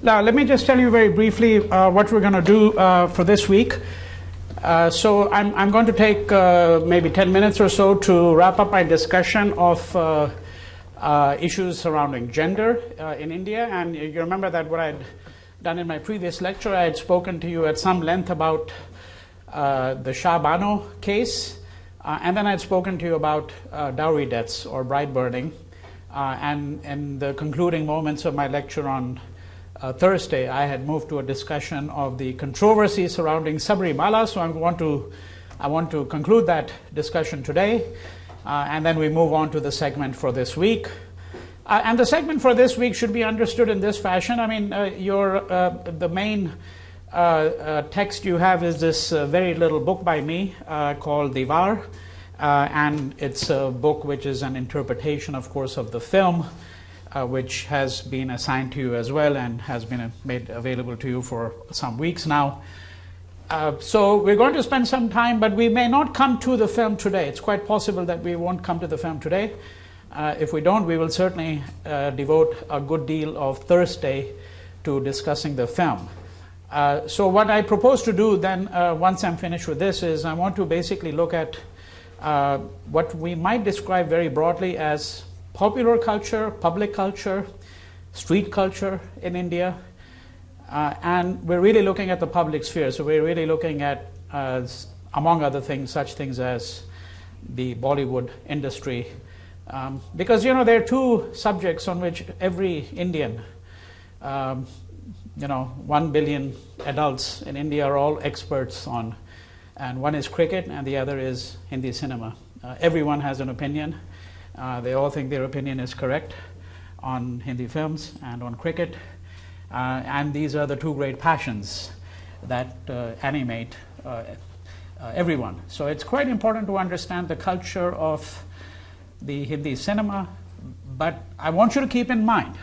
Now, let me just tell you very briefly what we're going to do for this week. So I'm going to take maybe 10 minutes or so to wrap up my discussion of issues surrounding gender in India. And you remember that what I'd done in my previous lecture, I had spoken to you at some length about the Shah Bano case. And then I'd spoken to you about dowry deaths or bride burning. And in the concluding moments of my lecture on Thursday, I had moved to a discussion of the controversy surrounding Sabrimala. So I want to conclude that discussion today, and then we move on to the segment for this week. And the segment for this week should be understood in this fashion. I mean, the main text you have is this very little book by me called Diwar, and it's a book which is an interpretation, of course, of the film, which has been assigned to you as well and has been made available to you for some weeks now. So we're going to spend some time, but we may not come to the film today. It's quite possible that we won't come to the film today. If we don't, we will certainly devote a good deal of Thursday to discussing the film. So what I propose to do then, once I'm finished with this, is I want to basically look at what we might describe very broadly as popular culture, public culture, street culture in India, and we're really looking at the public sphere. So we're really looking at, among other things, such things as the Bollywood industry, because there are two subjects on which every Indian, 1 billion adults in India are all experts on, and one is cricket and the other is Hindi cinema. Everyone has an opinion. They all think their opinion is correct on Hindi films and on cricket. And these are the two great passions that animate everyone. So it's quite important to understand the culture of the Hindi cinema. But I want you to keep in mind,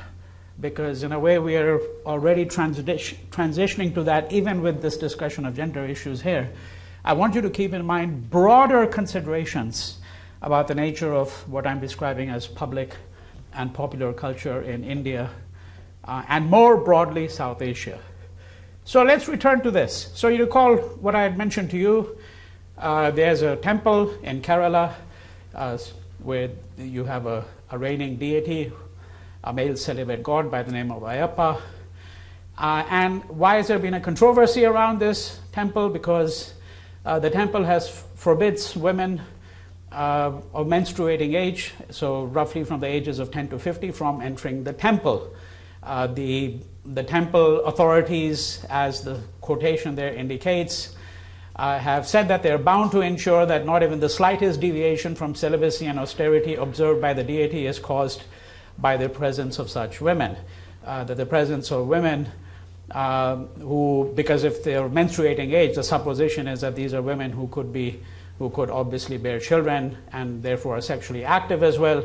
because in a way we are already transitioning to that, even with this discussion of gender issues here. I want you to keep in mind broader considerations about the nature of what I'm describing as public and popular culture in India, and more broadly, South Asia. So let's return to this. So you recall what I had mentioned to you. There's a temple in Kerala where you have a reigning deity, a male celibate god by the name of Ayappa. And why has there been a controversy around this temple? Because the temple forbids women of menstruating age, so roughly from the ages of 10 to 50, from entering the temple. The temple authorities, as the quotation there indicates, have said that they're bound to ensure that not even the slightest deviation from celibacy and austerity observed by the deity is caused by the presence of such women. That the presence of women who, because if they're menstruating age, the supposition is that these are women who could obviously bear children and therefore are sexually active as well.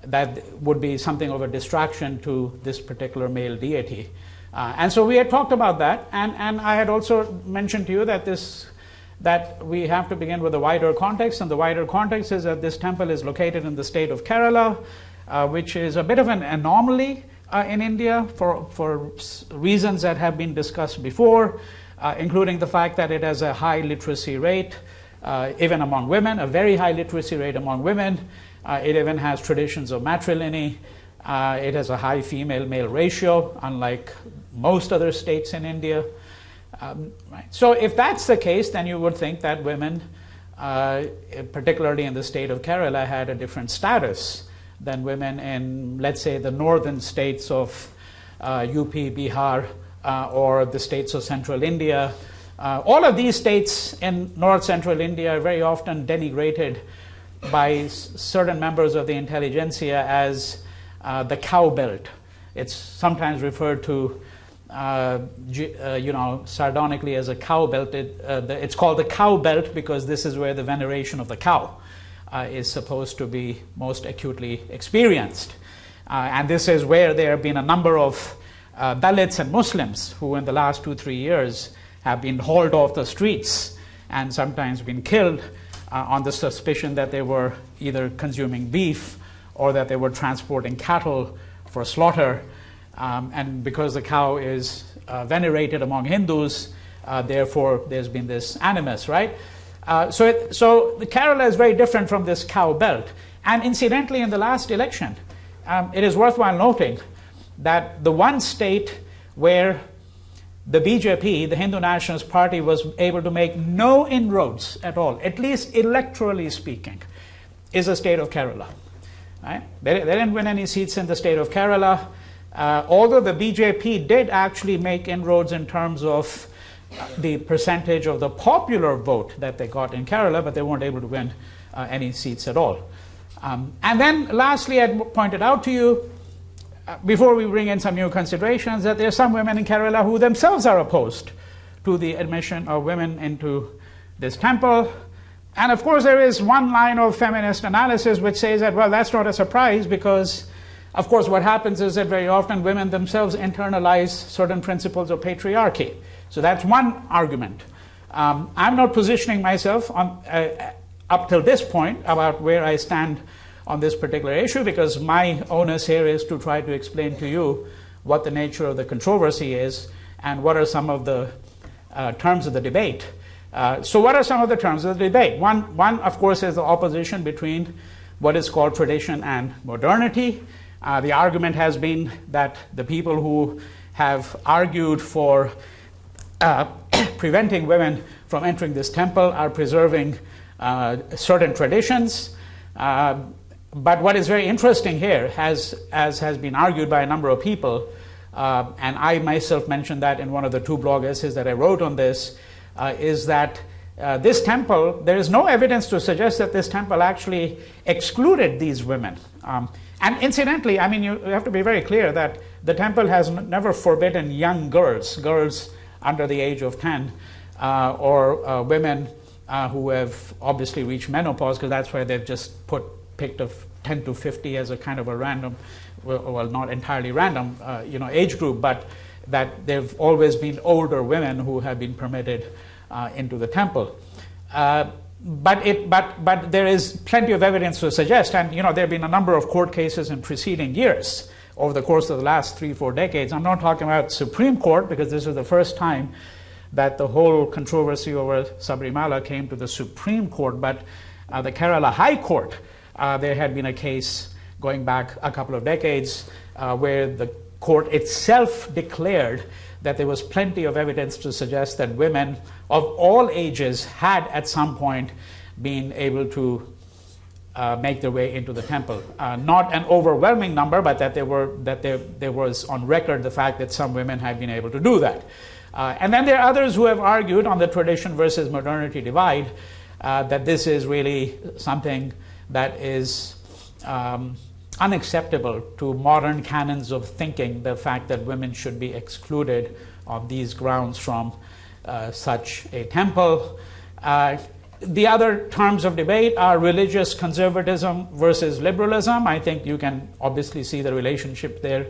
That would be something of a distraction to this particular male deity. And so we had talked about that, and I had also mentioned to you that we have to begin with a wider context, and the wider context is that this temple is located in the state of Kerala, which is a bit of an anomaly in India for reasons that have been discussed before, including the fact that it has a high literacy rate, even among women, a very high literacy rate among women. It even has traditions of matrilineal. It has a high female-male ratio, unlike most other states in India. Right. So if that's the case, then you would think that women, particularly in the state of Kerala, had a different status than women in, let's say, the northern states of UP, Bihar, or the states of central India. All of these states in north-central India are very often denigrated by certain members of the intelligentsia as the cow belt. It's sometimes referred to, sardonically as a cow belt. It's called the cow belt because this is where the veneration of the cow is supposed to be most acutely experienced. And this is where there have been a number of Dalits and Muslims who in the last 2-3 years have been hauled off the streets and sometimes been killed on the suspicion that they were either consuming beef or that they were transporting cattle for slaughter. And because the cow is venerated among Hindus, therefore there's been this animus, right? So the Kerala is very different from this cow belt. And incidentally, in the last election, it is worthwhile noting that the one state where the BJP, the Hindu Nationalist Party, was able to make no inroads at all, at least electorally speaking, is the state of Kerala. Right? They didn't win any seats in the state of Kerala, although the BJP did actually make inroads in terms of the percentage of the popular vote that they got in Kerala, but they weren't able to win any seats at all. And then lastly, I pointed out to you, before we bring in some new considerations, that there are some women in Kerala who themselves are opposed to the admission of women into this temple. And of course, there is one line of feminist analysis which says that, well, that's not a surprise because, of course, what happens is that very often women themselves internalize certain principles of patriarchy. So that's one argument. I'm not positioning myself on, up till this point about where I stand on this particular issue, because my onus here is to try to explain to you what the nature of the controversy is and what are some of the terms of the debate. So what are some of the terms of the debate? One, of course, is the opposition between what is called tradition and modernity. The argument has been that the people who have argued for preventing women from entering this temple are preserving certain traditions. But what is very interesting here, as has been argued by a number of people, and I myself mentioned that in one of the 2 blog essays that I wrote on this, is that this temple, there is no evidence to suggest that this temple actually excluded these women. And incidentally, I mean, you have to be very clear that the temple has never forbidden young girls under the age of 10, or women who have obviously reached menopause, because that's why they've just picked a 10 to 50 as a kind of a random, well, not entirely random, age group, but that there've always been older women who have been permitted into the temple. But there is plenty of evidence to suggest, and there have been a number of court cases in preceding years over the course of the last 3-4 decades. I'm not talking about Supreme Court, because this is the first time that the whole controversy over Sabrimala came to the Supreme Court, but the Kerala High Court, there had been a case going back a couple of decades where the court itself declared that there was plenty of evidence to suggest that women of all ages had at some point been able to make their way into the temple. Not an overwhelming number, but that there was on record the fact that some women had been able to do that. And then there are others who have argued on the tradition versus modernity divide that this is really something that is unacceptable to modern canons of thinking, the fact that women should be excluded on these grounds from such a temple. The other terms of debate are religious conservatism versus liberalism. I think you can obviously see the relationship there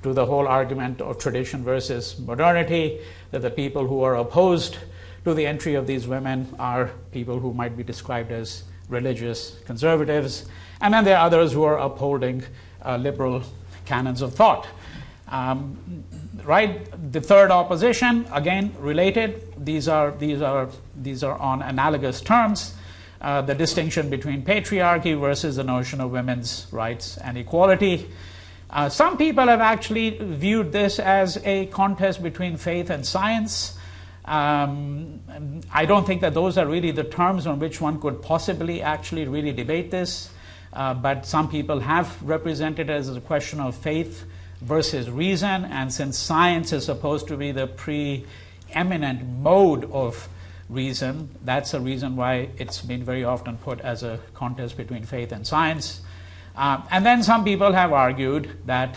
to the whole argument of tradition versus modernity, that the people who are opposed to the entry of these women are people who might be described as religious conservatives. And then there are others who are upholding liberal canons of thought. Right? The third opposition, again, related. These are on analogous terms. The distinction between patriarchy versus the notion of women's rights and equality. Some people have actually viewed this as a contest between faith and science. I don't think that those are really the terms on which one could possibly actually really debate this. But some people have represented it as a question of faith versus reason, and since science is supposed to be the preeminent mode of reason, that's a reason why it's been very often put as a contest between faith and science. And then some people have argued that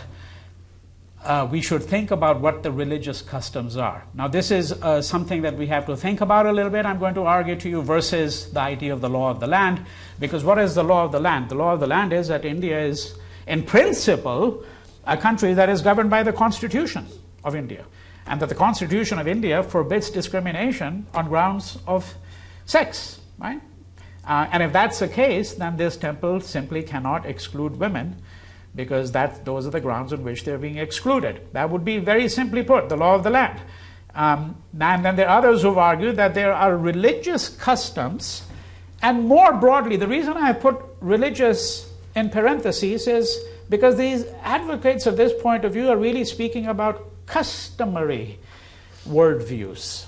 we should think about what the religious customs are. Now this is something that we have to think about a little bit, I'm going to argue to you, versus the idea of the law of the land. Because what is the law of the land? The law of the land is that India is, in principle, a country that is governed by the Constitution of India. And that the Constitution of India forbids discrimination on grounds of sex, right? And if that's the case, then this temple simply cannot exclude women because those are the grounds on which they're being excluded. That would be very simply put, the law of the land. And then there are others who've argued that there are religious customs, and more broadly, the reason I put religious in parentheses is because these advocates of this point of view are really speaking about customary worldviews.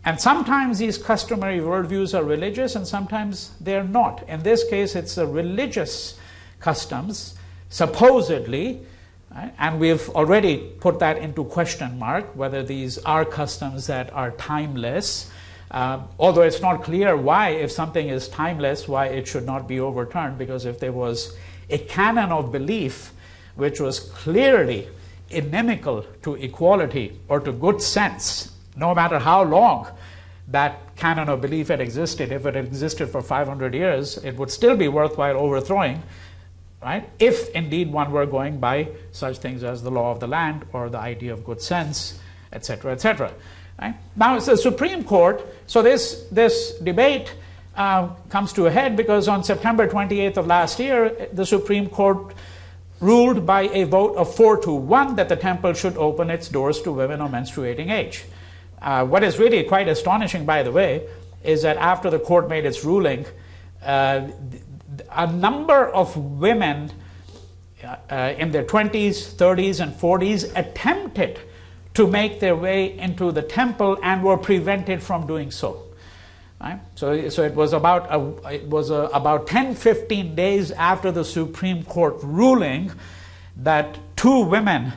And sometimes these customary worldviews are religious and sometimes they're not. In this case, it's the religious customs, supposedly, right? And we've already put that into question mark, whether these are customs that are timeless, although it's not clear why, if something is timeless, why it should not be overturned, because if there was a canon of belief which was clearly inimical to equality or to good sense, no matter how long that canon of belief had existed, if it had existed for 500 years, it would still be worthwhile overthrowing, right? If indeed one were going by such things as the law of the land or the idea of good sense, etc., etc. Right? Now it's the Supreme Court, so this debate comes to a head because on September 28th of last year, the Supreme Court ruled by a vote of 4-1 that the temple should open its doors to women of menstruating age. What is really quite astonishing, by the way, is that after the court made its ruling, a number of women in their 20s, 30s, and 40s attempted to make their way into the temple and were prevented from doing so. Right? So it was about 10-15 days after the Supreme Court ruling that two women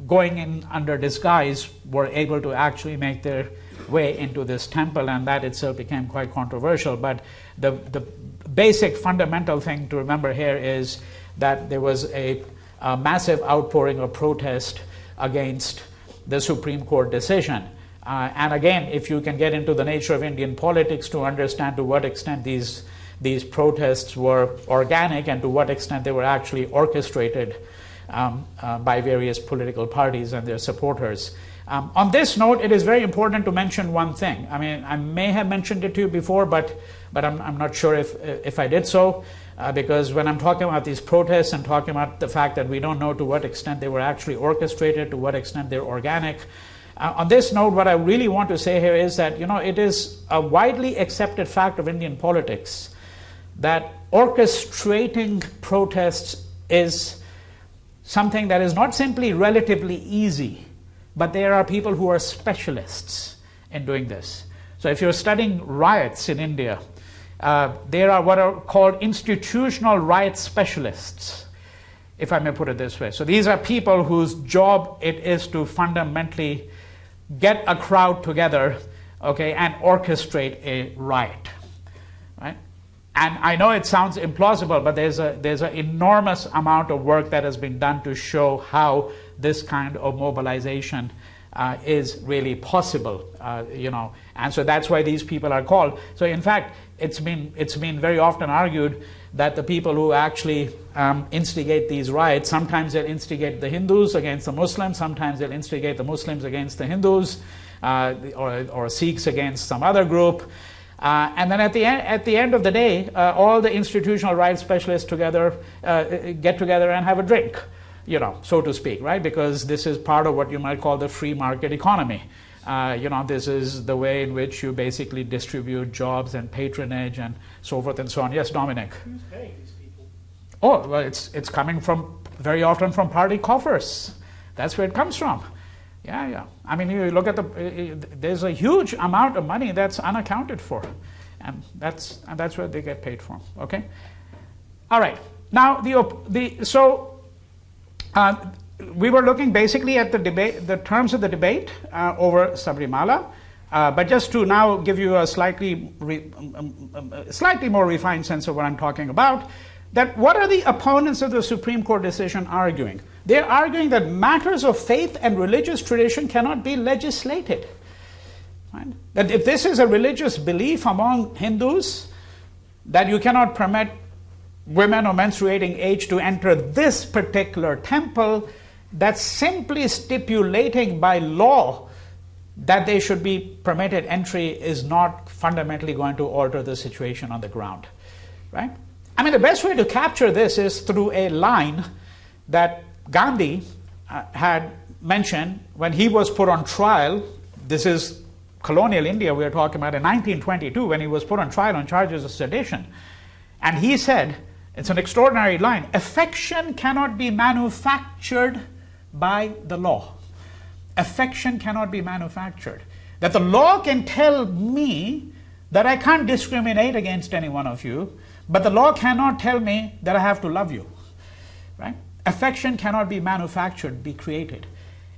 going in under disguise were able to actually make their way into this temple, and that itself became quite controversial. But the basic fundamental thing to remember here is that there was a massive outpouring of protest against the Supreme Court decision. And again, if you can get into the nature of Indian politics to understand to what extent these protests were organic and to what extent they were actually orchestrated by various political parties and their supporters. On this note, it is very important to mention one thing. I mean, I may have mentioned it to you before, but I'm not sure if I did so, because when I'm talking about these protests and talking about the fact that we don't know to what extent they were actually orchestrated, to what extent they're organic, on this note, what I really want to say here is that, it is a widely accepted fact of Indian politics that orchestrating protests is something that is not simply relatively easy, but there are people who are specialists in doing this. So if you're studying riots in India, there are what are called institutional riot specialists, if I may put it this way. So these are people whose job it is to fundamentally get a crowd together, okay, and orchestrate a riot, right? And I know it sounds implausible, but there's an enormous amount of work that has been done to show how this kind of mobilization is really possible, and so that's why these people are called. So in fact, it's been very often argued that the people who actually instigate these riots, sometimes they'll instigate the Hindus against the Muslims, sometimes they'll instigate the Muslims against the Hindus, or Sikhs against some other group. And then at the end of the day, all the institutional rights specialists together get together and have a drink, so to speak, right? Because this is part of what you might call the free market economy. This is the way in which you basically distribute jobs and patronage and so forth and so on. Yes, Dominic. Who's paying these people? Oh, well, it's coming from very often from party coffers. That's where it comes from. Yeah. I mean, you look at there's a huge amount of money that's unaccounted for, and that's where they get paid from. Okay. All right. Now we were looking basically at the terms of the debate over Sabrimala, but just to now give you a slightly more refined sense of what I'm talking about. That what are the opponents of the Supreme Court decision arguing? They're arguing that matters of faith and religious tradition cannot be legislated. Right? That if this is a religious belief among Hindus, that you cannot permit women of menstruating age to enter this particular temple, that's simply stipulating by law that they should be permitted entry is not fundamentally going to alter the situation on the ground. Right? I mean, the best way to capture this is through a line that Gandhi had mentioned when he was put on trial. This is colonial India we are talking about in 1922, when he was put on trial on charges of sedition. And he said, it's an extraordinary line, affection cannot be manufactured by the law. Affection cannot be manufactured. That the law can tell me that I can't discriminate against any one of you, but the law cannot tell me that I have to love you. Right? Affection cannot be manufactured, be created.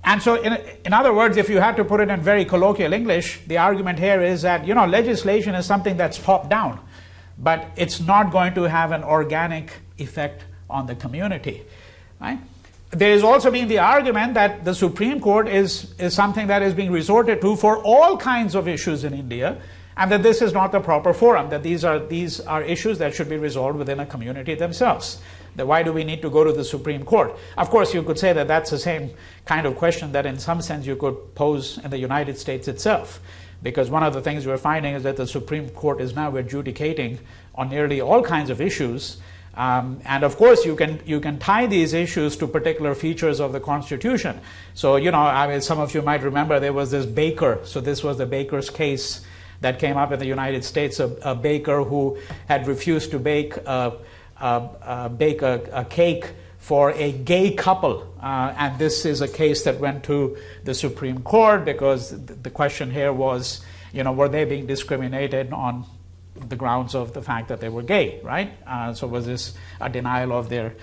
And so, in other words, if you had to put it in very colloquial English, the argument here is that, legislation is something that's top down, but it's not going to have an organic effect on the community. Right? There has also been the argument that the Supreme Court is something that is being resorted to for all kinds of issues in India, and that this is not the proper forum, that these are issues that should be resolved within a community themselves. That why do we need to go to the Supreme Court? Of course, you could say that that's the same kind of question that in some sense you could pose in the United States itself. Because one of the things we're finding is that the Supreme Court is now adjudicating on nearly all kinds of issues. And of course, you can tie these issues to particular features of the Constitution. So, some of you might remember there was this baker. So this was the baker's case that came up in the United States, a baker who had refused to bake a cake for a gay couple. And this is a case that went to the Supreme Court because the question here was, were they being discriminated on the grounds of the fact that they were gay, right? So was this a denial of their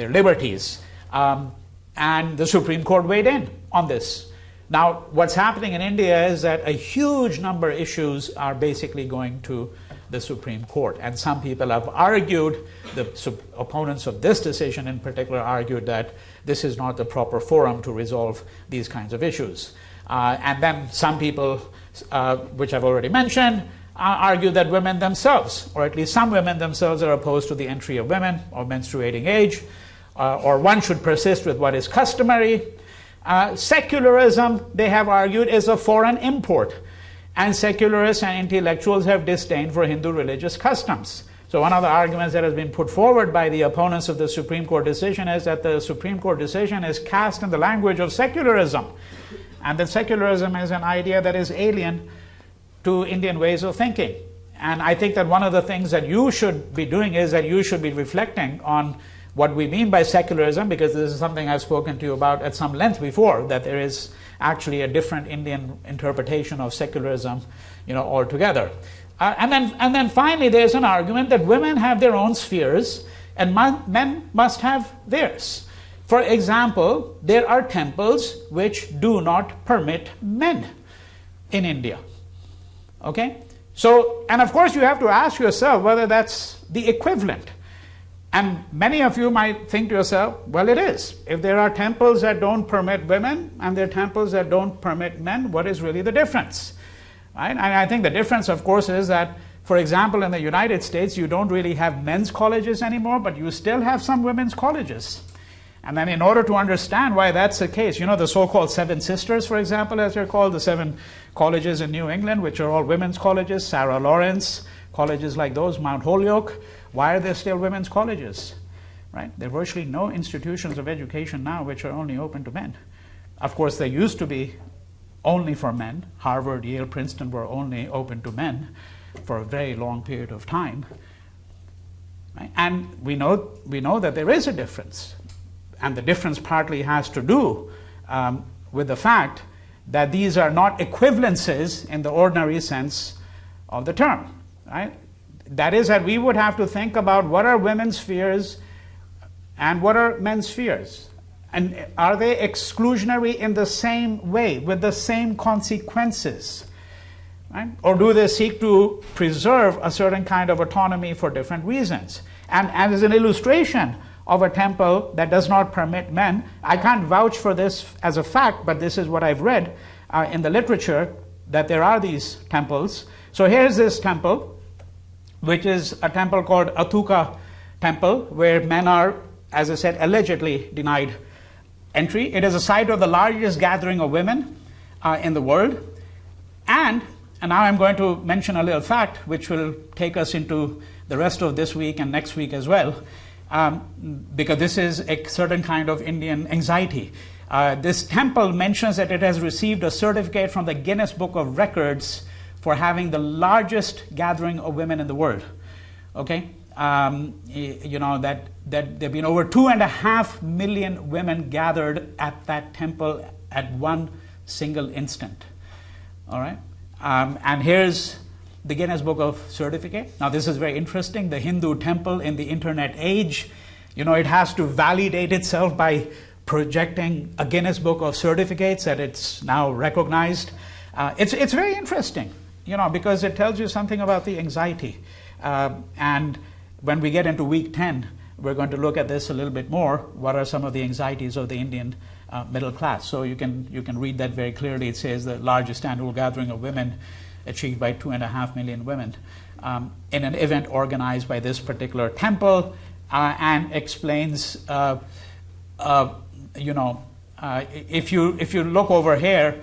liberties? And the Supreme Court weighed in on this. Now, what's happening in India is that a huge number of issues are basically going to the Supreme Court. And some people have argued, the opponents of this decision in particular argued that this is not the proper forum to resolve these kinds of issues. And then some people, which I've already mentioned, argue that women themselves, or at least some women themselves, are opposed to the entry of women of menstruating age, or one should persist with what is customary. Secularism, they have argued, is a foreign import. And secularists and intellectuals have disdain for Hindu religious customs. So one of the arguments that has been put forward by the opponents of the Supreme Court decision is that the Supreme Court decision is cast in the language of secularism. And that secularism is an idea that is alien to Indian ways of thinking. And I think that one of the things that you should be doing is that you should be reflecting on what we mean by secularism, because this is something I've spoken to you about at some length before, that there is actually a different Indian interpretation of secularism, altogether. And then finally, there's an argument that women have their own spheres and men must have theirs. For example, there are temples which do not permit men in India. Okay? So, and of course you have to ask yourself whether that's the equivalent. And many of you might think to yourself, well, it is. If there are temples that don't permit women and there are temples that don't permit men, what is really the difference? Right? And I think the difference, of course, is that, for example, in the United States, you don't really have men's colleges anymore, but you still have some women's colleges. And then in order to understand why that's the case, the so-called Seven Sisters, for example, as they're called, the 7 colleges in New England, which are all women's colleges, Sarah Lawrence, colleges like those, Mount Holyoke. Why are there still women's colleges? Right? There are virtually no institutions of education now which are only open to men. Of course, they used to be only for men. Harvard, Yale, Princeton were only open to men for a very long period of time. Right? And we know that there is a difference. And the difference partly has to do with the fact that these are not equivalences in the ordinary sense of the term. Right? That is, that we would have to think about what are women's spheres and what are men's spheres. And are they exclusionary in the same way, with the same consequences? Right? Or do they seek to preserve a certain kind of autonomy for different reasons? And as an illustration of a temple that does not permit men, I can't vouch for this as a fact, but this is what I've read in the literature, that there are these temples. So here's this temple, which is a temple called Athuka Temple, where men are, as I said, allegedly denied entry. It is a site of the largest gathering of women in the world. And now I'm going to mention a little fact which will take us into the rest of this week and next week as well. because this is a certain kind of Indian anxiety. This temple mentions that it has received a certificate from the Guinness Book of Records for having the largest gathering of women in the world. Okay, you know that there have been over 2.5 million women gathered at that temple at one single instant. All right, and here's the Guinness Book of Certificate. Now this is very interesting. The Hindu temple in the internet age, you know, it has to validate itself by projecting a Guinness Book of Certificates that it's now recognized. It's very interesting, you know, because it tells you something about the anxiety. And when we get into week 10, we're going to look at this a little bit more. What are some of the anxieties of the Indian middle class? So you can read that very clearly. It says the largest annual gathering of women achieved by 2.5 million women in an event organized by this particular temple, and explains, you know, if you look over here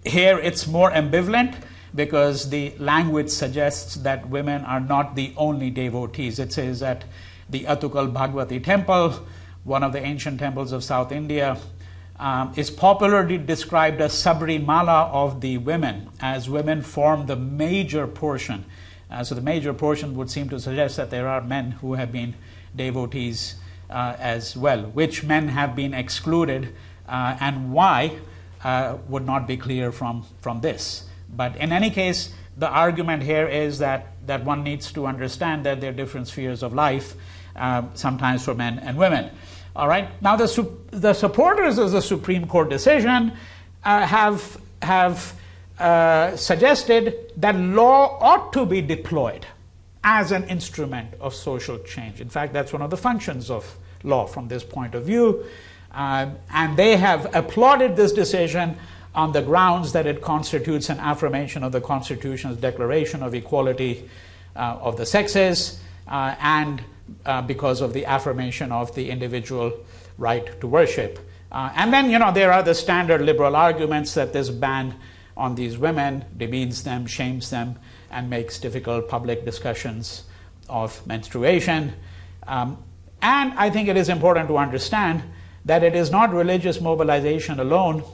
it's more ambivalent, because the language suggests that women are not the only devotees. It says that the Atukal Bhagwati temple, one of the ancient temples of South India, is popularly described as Sabrimala of the women, as women form the major portion. So the major portion would seem to suggest that there are men who have been devotees as well. Which men have been excluded and why would not be clear from this. But in any case, the argument here is that one needs to understand that there are different spheres of life, sometimes for men and women. All right. Now, the supporters of the Supreme Court decision have suggested that law ought to be deployed as an instrument of social change. In fact, that's one of the functions of law from this point of view. And they have applauded this decision on the grounds that it constitutes an affirmation of the Constitution's Declaration of Equality of the Sexes, and because of the affirmation of the individual right to worship. And then, you know, there are the standard liberal arguments that this ban on these women demeans them, shames them, and makes difficult public discussions of menstruation. And I think it is important to understand that it is not religious mobilization alone,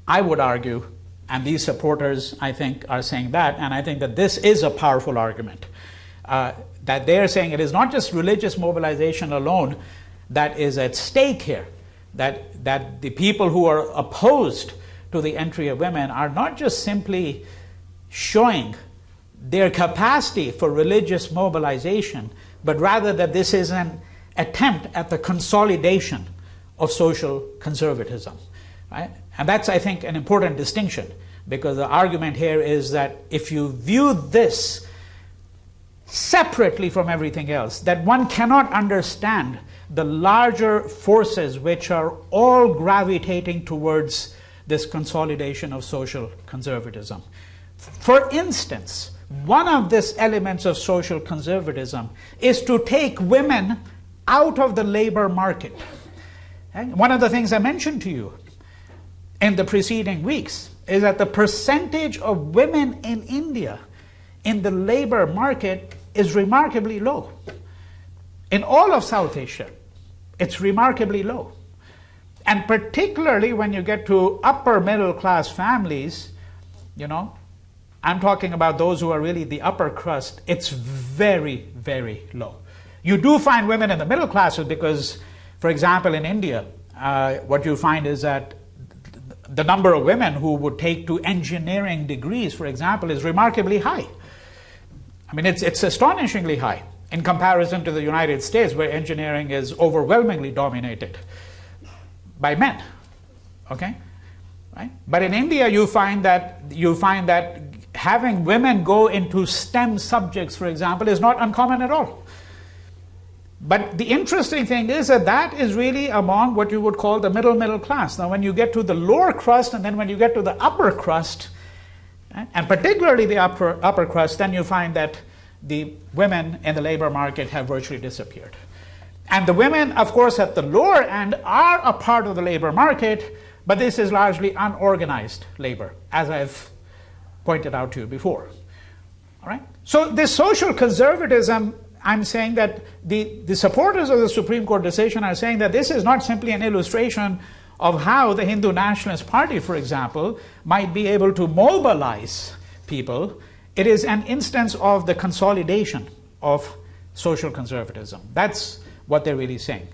I would argue, and these supporters, I think, are saying that, and I think that this is a powerful argument, that they're saying it is not just religious mobilization alone that is at stake here, that the people who are opposed to the entry of women are not just simply showing their capacity for religious mobilization, but rather that this is an attempt at the consolidation of social conservatism. Right? And that's, I think, an important distinction, because the argument here is that if you view this separately from everything else, that one cannot understand the larger forces which are all gravitating towards this consolidation of social conservatism. For instance, one of these elements of social conservatism is to take women out of the labor market. One of the things I mentioned to you in the preceding weeks is that the percentage of women in India in the labor market is remarkably low. In all of South Asia, it's remarkably low. And particularly when you get to upper middle class families, you know, I'm talking about those who are really the upper crust, it's very, very low. You do find women in the middle classes because, for example, in India, what you find is that the number of women who would take to engineering degrees, for example, is remarkably high. I mean, it's astonishingly high in comparison to the United States, where engineering is overwhelmingly dominated by men. Okay, right? But in India, you find that having women go into STEM subjects, for example, is not uncommon at all. But the interesting thing is that is really among what you would call the middle class. Now, when you get to the lower crust and then when you get to the upper crust, and particularly the upper crust, then you find that the women in the labor market have virtually disappeared. And the women, of course, at the lower end are a part of the labor market, but this is largely unorganized labor, as I've pointed out to you before. All right? So this social conservatism, I'm saying that the supporters of the Supreme Court decision are saying that this is not simply an illustration of how the Hindu Nationalist Party, for example, might be able to mobilize people. It is an instance of the consolidation of social conservatism. That's what they're really saying.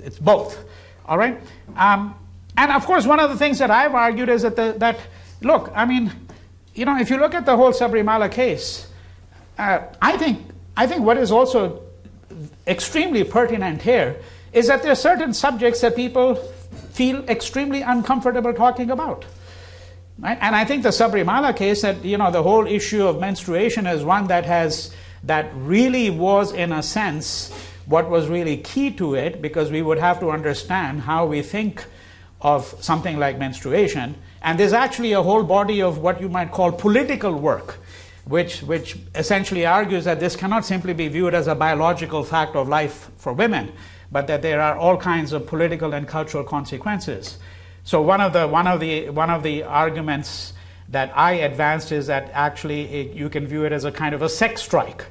It's both. All right? And of course, one of the things that I've argued is that look, I mean, you know, if you look at the whole Sabrimala case, I think what is also extremely pertinent here is that there are certain subjects that people feel extremely uncomfortable talking about. Right? And I think the Sabrimala case, that, you know, the whole issue of menstruation is one that really was, in a sense, what was really key to it, because we would have to understand how we think of something like menstruation. And there's actually a whole body of what you might call political work, which essentially argues that this cannot simply be viewed as a biological fact of life for women, but that there are all kinds of political and cultural consequences. So one of the arguments that I advanced is that actually you can view it as a kind of a sex strike.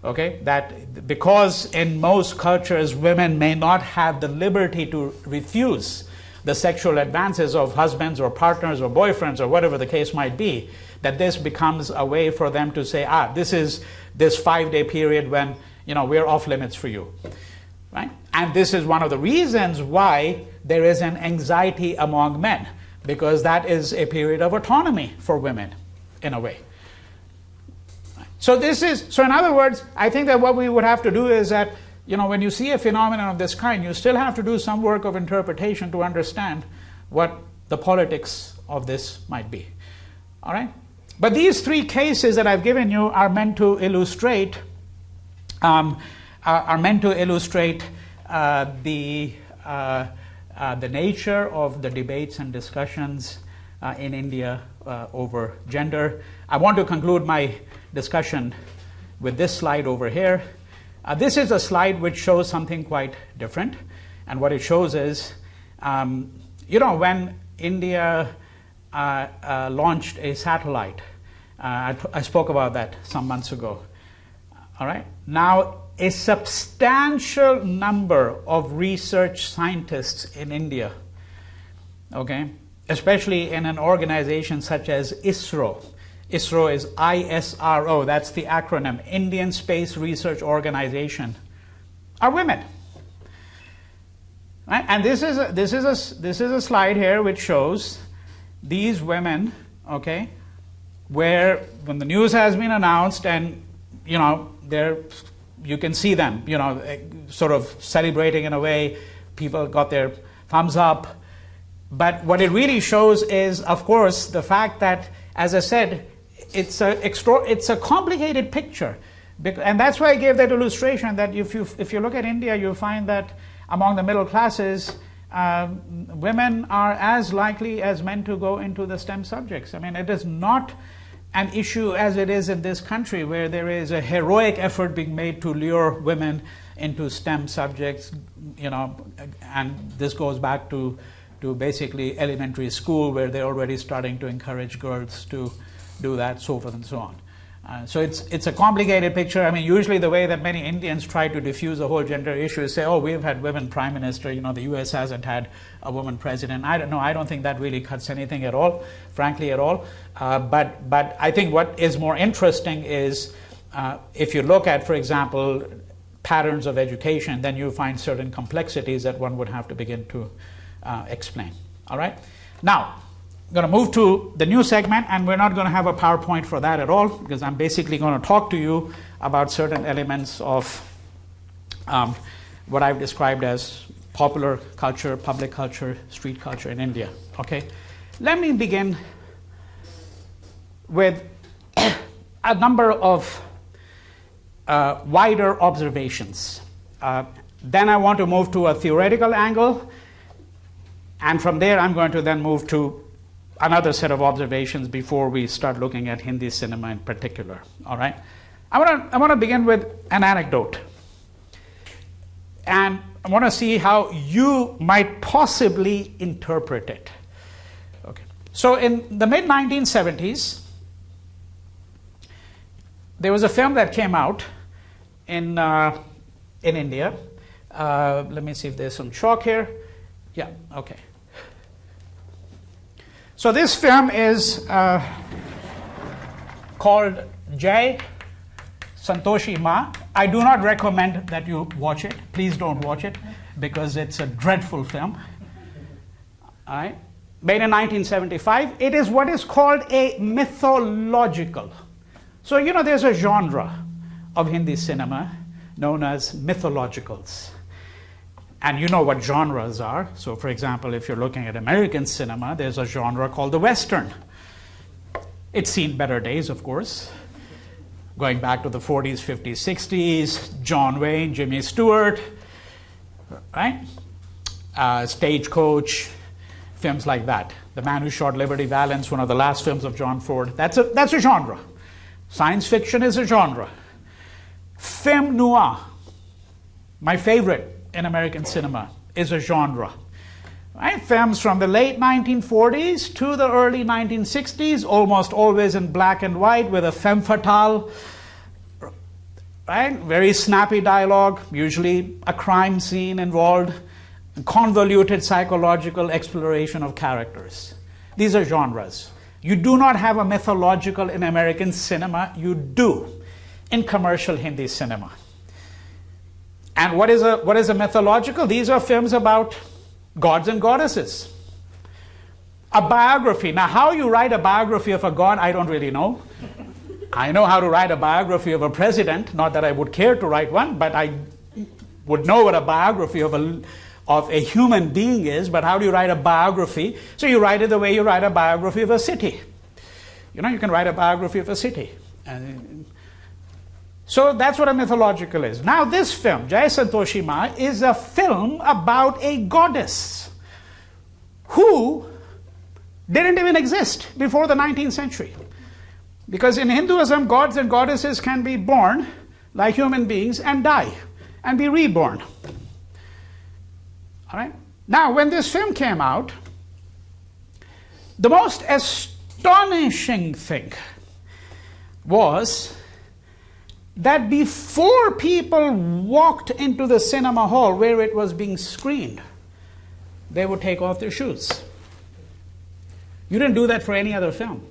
Okay, that because in most cultures women may not have the liberty to refuse the sexual advances of husbands or partners or boyfriends or whatever the case might be, that this becomes a way for them to say, this is this 5-day period when, you know, we're off limits for you. Right? And this is one of the reasons why there is an anxiety among men, because that is a period of autonomy for women, in a way. So in other words, I think that what we would have to do is that, you know, when you see a phenomenon of this kind, you still have to do some work of interpretation to understand what the politics of this might be. All right? But these three cases that I've given you are meant to illustrate the nature of the debates and discussions in India over gender. I want to conclude my discussion with this slide over here. This is a slide which shows something quite different, and what it shows is, you know, when India launched a satellite, I spoke about that some months ago. All right. Now, a substantial number of research scientists in India, okay, especially in an organization such as ISRO. ISRO is ISRO, that's the acronym, Indian Space Research Organization, are women. Right? And this is a slide here which shows these women, okay, where when the news has been announced and, you know, you can see them, you know, sort of celebrating in a way. People got their thumbs up. But what it really shows is, of course, the fact that, as I said, it's a complicated picture. And that's why I gave that illustration that if you look at India, you'll find that among the middle classes, women are as likely as men to go into the STEM subjects. I mean, it is not an issue as it is in this country, where there is a heroic effort being made to lure women into STEM subjects, you know, and this goes back to basically elementary school, where they're already starting to encourage girls to do that, so forth and so on. So it's a complicated picture. I mean, usually the way that many Indians try to diffuse the whole gender issue is say, oh, we've had women prime minister, you know, the US hasn't had a woman president. I don't know, I don't think that really cuts anything at all, frankly at all. But I think what is more interesting is if you look at, for example, patterns of education, then you find certain complexities that one would have to begin to explain. All right? Now, I'm going to move to the new segment, and we're not going to have a PowerPoint for that at all, because I'm basically going to talk to you about certain elements of what I've described as popular culture, public culture, street culture in India. Okay? Let me begin with a number of wider observations. Then I want to move to a theoretical angle, and from there I'm going to then move to another set of observations before we start looking at Hindi cinema in particular. All right? I want to begin with an anecdote. And I want to see how you might possibly interpret it. Okay. So in the mid-1970s, there was a film that came out in India. Let me see if there's some chalk here. Yeah, okay. So this film is called Jai Santoshi Ma. I do not recommend that you watch it. Please don't watch it because it's a dreadful film. All right. Made in 1975. It is what is called a mythological. So, you know, there's a genre of Hindi cinema known as mythologicals. And you know what genres are. So, for example, if you're looking at American cinema, there's a genre called the Western. It's seen better days, of course. Going back to the 40s, 50s, 60s, John Wayne, Jimmy Stewart, right? Stagecoach, films like that. The Man Who Shot Liberty Valance, one of the last films of John Ford. That's a genre. Science fiction is a genre. Film noir, my favorite in American cinema, is a genre. Right? Films from the late 1940s to the early 1960s, almost always in black and white with a femme fatale, right? Very snappy dialogue, usually a crime scene involved, convoluted psychological exploration of characters. These are genres. You do not have a mythological in American cinema. You do in commercial Hindi cinema. And what is a mythological? These are films about gods and goddesses. A biography. Now, how you write a biography of a god, I don't really know. I know how to write a biography of a president. Not that I would care to write one, but I would know what a biography of a human being is. But how do you write a biography? So you write it the way you write a biography of a city. You know, you can write a biography of a city. So that's what a mythological is. Now this film, Jai Santoshi Ma, is a film about a goddess who didn't even exist before the 19th century. Because in Hinduism, gods and goddesses can be born like human beings and die and be reborn. All right? Now, when this film came out, the most astonishing thing was that before people walked into the cinema hall where it was being screened, they would take off their shoes. You didn't do that for any other film.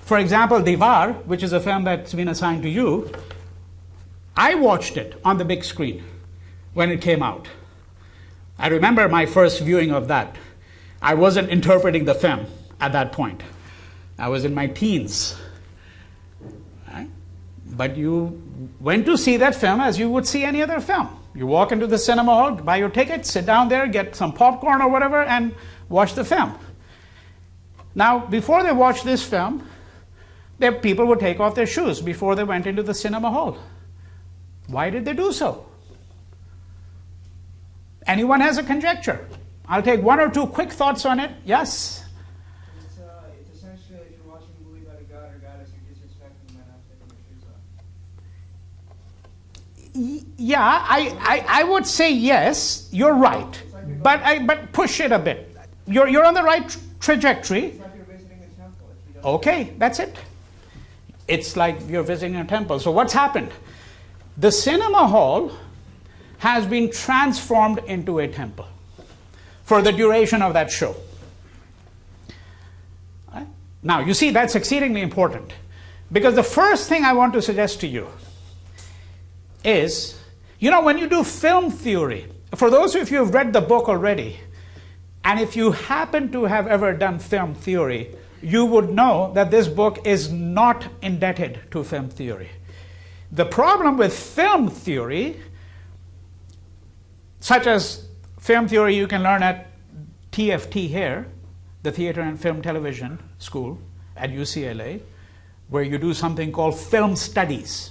For example, Diwar, which is a film that's been assigned to you, I watched it on the big screen when it came out. I remember my first viewing of that. I wasn't interpreting the film at that point. I was in my teens. Right? But you went to see that film as you would see any other film. You walk into the cinema hall, buy your ticket, sit down there, get some popcorn or whatever, and watch the film. Now, before they watched this film, people would take off their shoes before they went into the cinema hall. Why did they do so? Anyone has a conjecture? I'll take one or two quick thoughts on it. Yes? It's essentially, if you're watching a movie about a god or goddess, you're disrespecting them and not taking your shoes off. Yeah, I would say yes, you're right. But push it a bit. You're on the right trajectory. It's like you're visiting a temple. Okay, that's it. It's like you're visiting a temple. So what's happened? The cinema hall has been transformed into a temple for the duration of that show. Right? Now, you see, that's exceedingly important, because the first thing I want to suggest to you is, you know, when you do film theory, for those of you who've read the book already, and if you happen to have ever done film theory, you would know that this book is not indebted to film theory. The problem with film theory, such as film theory you can learn at TFT here, the Theater and Film Television School at UCLA, where you do something called film studies.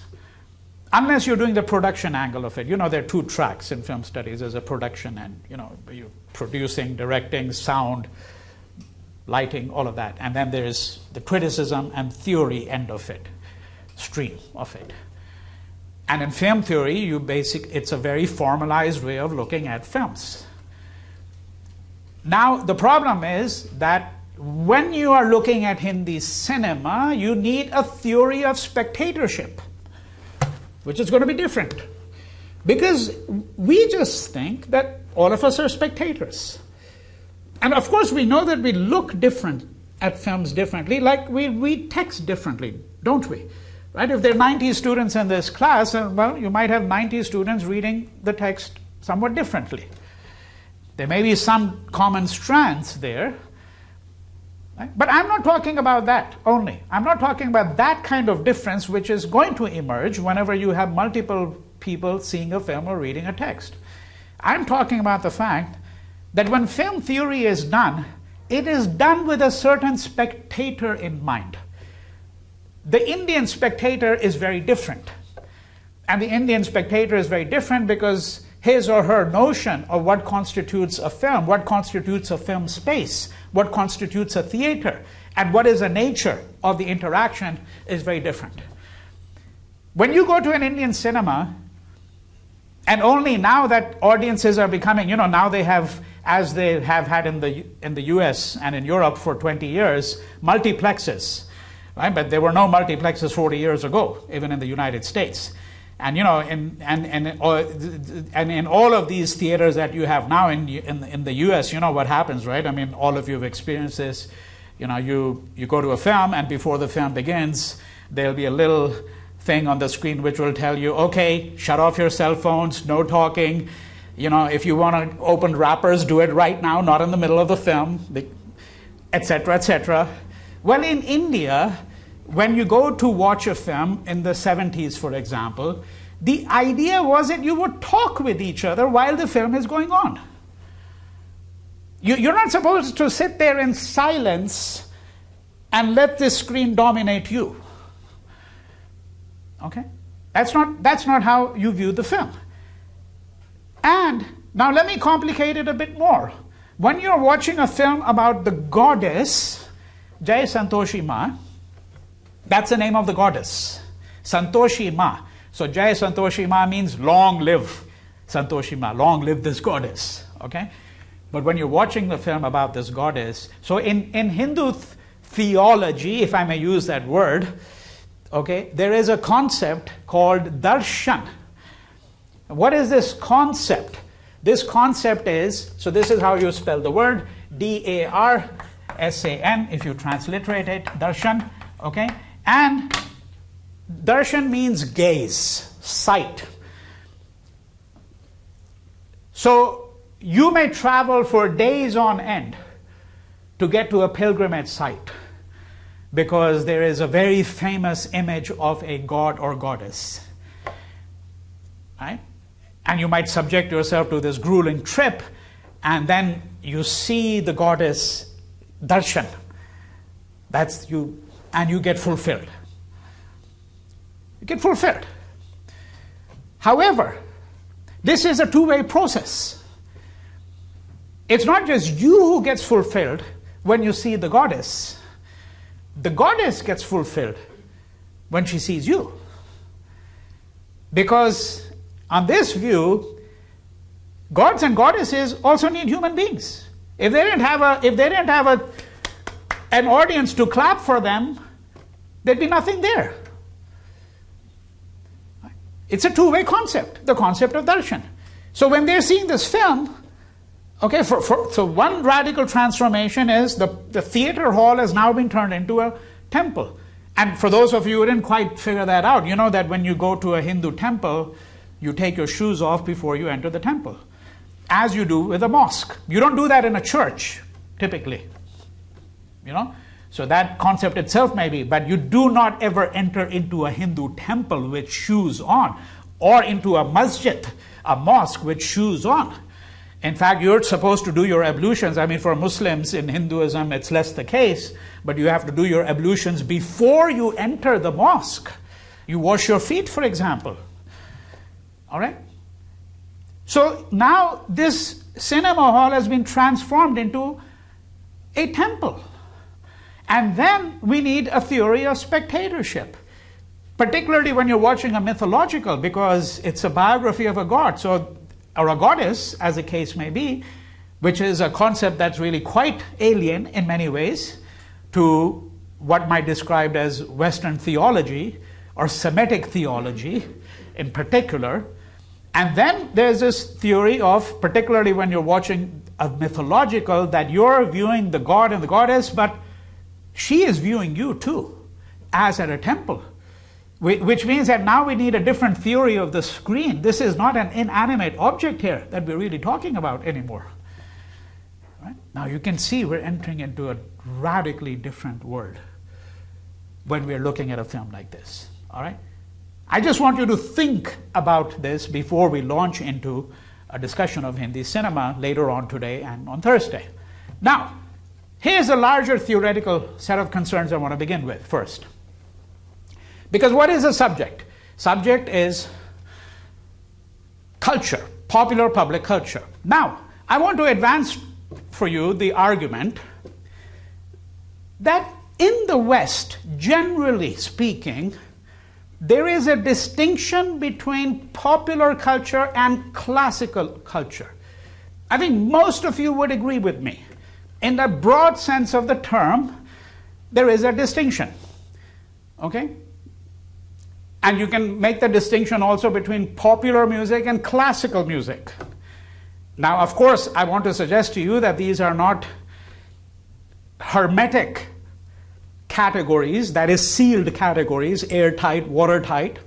Unless you're doing the production angle of it. You know, there are two tracks in film studies. There's a production and, you know, you're producing, directing, sound, lighting, all of that. And then there's the criticism and theory end of it, stream of it. And in film theory, it's a very formalized way of looking at films. Now, the problem is that when you are looking at Hindi cinema, you need a theory of spectatorship, which is going to be different. Because we just think that all of us are spectators. And of course, we know that we look different at films differently, like we read text differently, don't we? Right? If there are 90 students in this class, well, you might have 90 students reading the text somewhat differently. There may be some common strands there. Right? But I'm not talking about that only. I'm not talking about that kind of difference which is going to emerge whenever you have multiple people seeing a film or reading a text. I'm talking about the fact that when film theory is done, it is done with a certain spectator in mind. The Indian spectator is very different. And the Indian spectator is very different because his or her notion of what constitutes a film, what constitutes a film space, what constitutes a theater, and what is the nature of the interaction is very different. When you go to an Indian cinema, and only now that audiences are becoming, now they have, as they have had in the US and in Europe for 20 years, multiplexes, right? But there were no multiplexes 40 years ago, even in the United States. And in all of these theaters that you have now in the US, what happens, right? I mean, all of you have experienced this. You go to a film, and before the film begins, there'll be a little thing on the screen which will tell you, okay, shut off your cell phones, no talking. If you want to open wrappers, do it right now, not in the middle of the film, etc., etc. Well, in India, when you go to watch a film in the 70s, for example, the idea was that you would talk with each other while the film is going on. You're not supposed to sit there in silence and let the screen dominate you. Okay? That's not how you view the film. And now let me complicate it a bit more. When you're watching a film about the goddess, Jai Santoshi Ma, that's the name of the goddess, Santoshi Ma. So Jai Santoshi Ma means long live Santoshi Ma, long live this goddess. Okay? But when you're watching the film about this goddess, so in Hindu theology, if I may use that word, okay, there is a concept called Darshan. What is this concept? This concept is, so this is how you spell the word, D-A-R-S-A-N, if you transliterate it, Darshan, okay? And Darshan means gaze, sight. So you may travel for days on end to get to a pilgrimage site because there is a very famous image of a god or goddess, right? And you might subject yourself to this grueling trip, and then you see the goddess Darshan. That's you, and you get fulfilled. You get fulfilled. However, this is a two-way process. It's not just you who gets fulfilled when you see the goddess. The goddess gets fulfilled when she sees you. Because on this view, gods and goddesses also need human beings. If they didn't have an audience to clap for them, there'd be nothing there. It's a two-way concept, the concept of darshan. So when they're seeing this film, okay, so one radical transformation is the theater hall has now been turned into a temple. And for those of you who didn't quite figure that out, you know that when you go to a Hindu temple, you take your shoes off before you enter the temple, as you do with a mosque. You don't do that in a church, typically. So that concept itself may be, but you do not ever enter into a Hindu temple with shoes on, or into a masjid, a mosque with shoes on. In fact, you're supposed to do your ablutions. I mean, for Muslims in Hinduism, it's less the case, but you have to do your ablutions before you enter the mosque. You wash your feet, for example. All right? So now this cinema hall has been transformed into a temple. And then we need a theory of spectatorship, particularly when you're watching a mythological, because it's a biography of a god, or a goddess, as the case may be, which is a concept that's really quite alien in many ways to what might be described as Western theology or Semitic theology in particular. And then there's this theory of, particularly when you're watching a mythological, that you're viewing the god and the goddess, but she is viewing you too, as at a temple. Which means that now we need a different theory of the screen. This is not an inanimate object here that we're really talking about anymore. Right? Now you can see we're entering into a radically different world when we're looking at a film like this. All right? I just want you to think about this before we launch into a discussion of Hindi cinema later on today and on Thursday. Now, here's a larger theoretical set of concerns I want to begin with first. Because what is a subject? Subject is culture, popular public culture. Now, I want to advance for you the argument that in the West, generally speaking, there is a distinction between popular culture and classical culture. I think most of you would agree with me. In the broad sense of the term, there is a distinction. Okay? And you can make the distinction also between popular music and classical music. Now, of course, I want to suggest to you that these are not hermetic categories, that is sealed categories, airtight, watertight.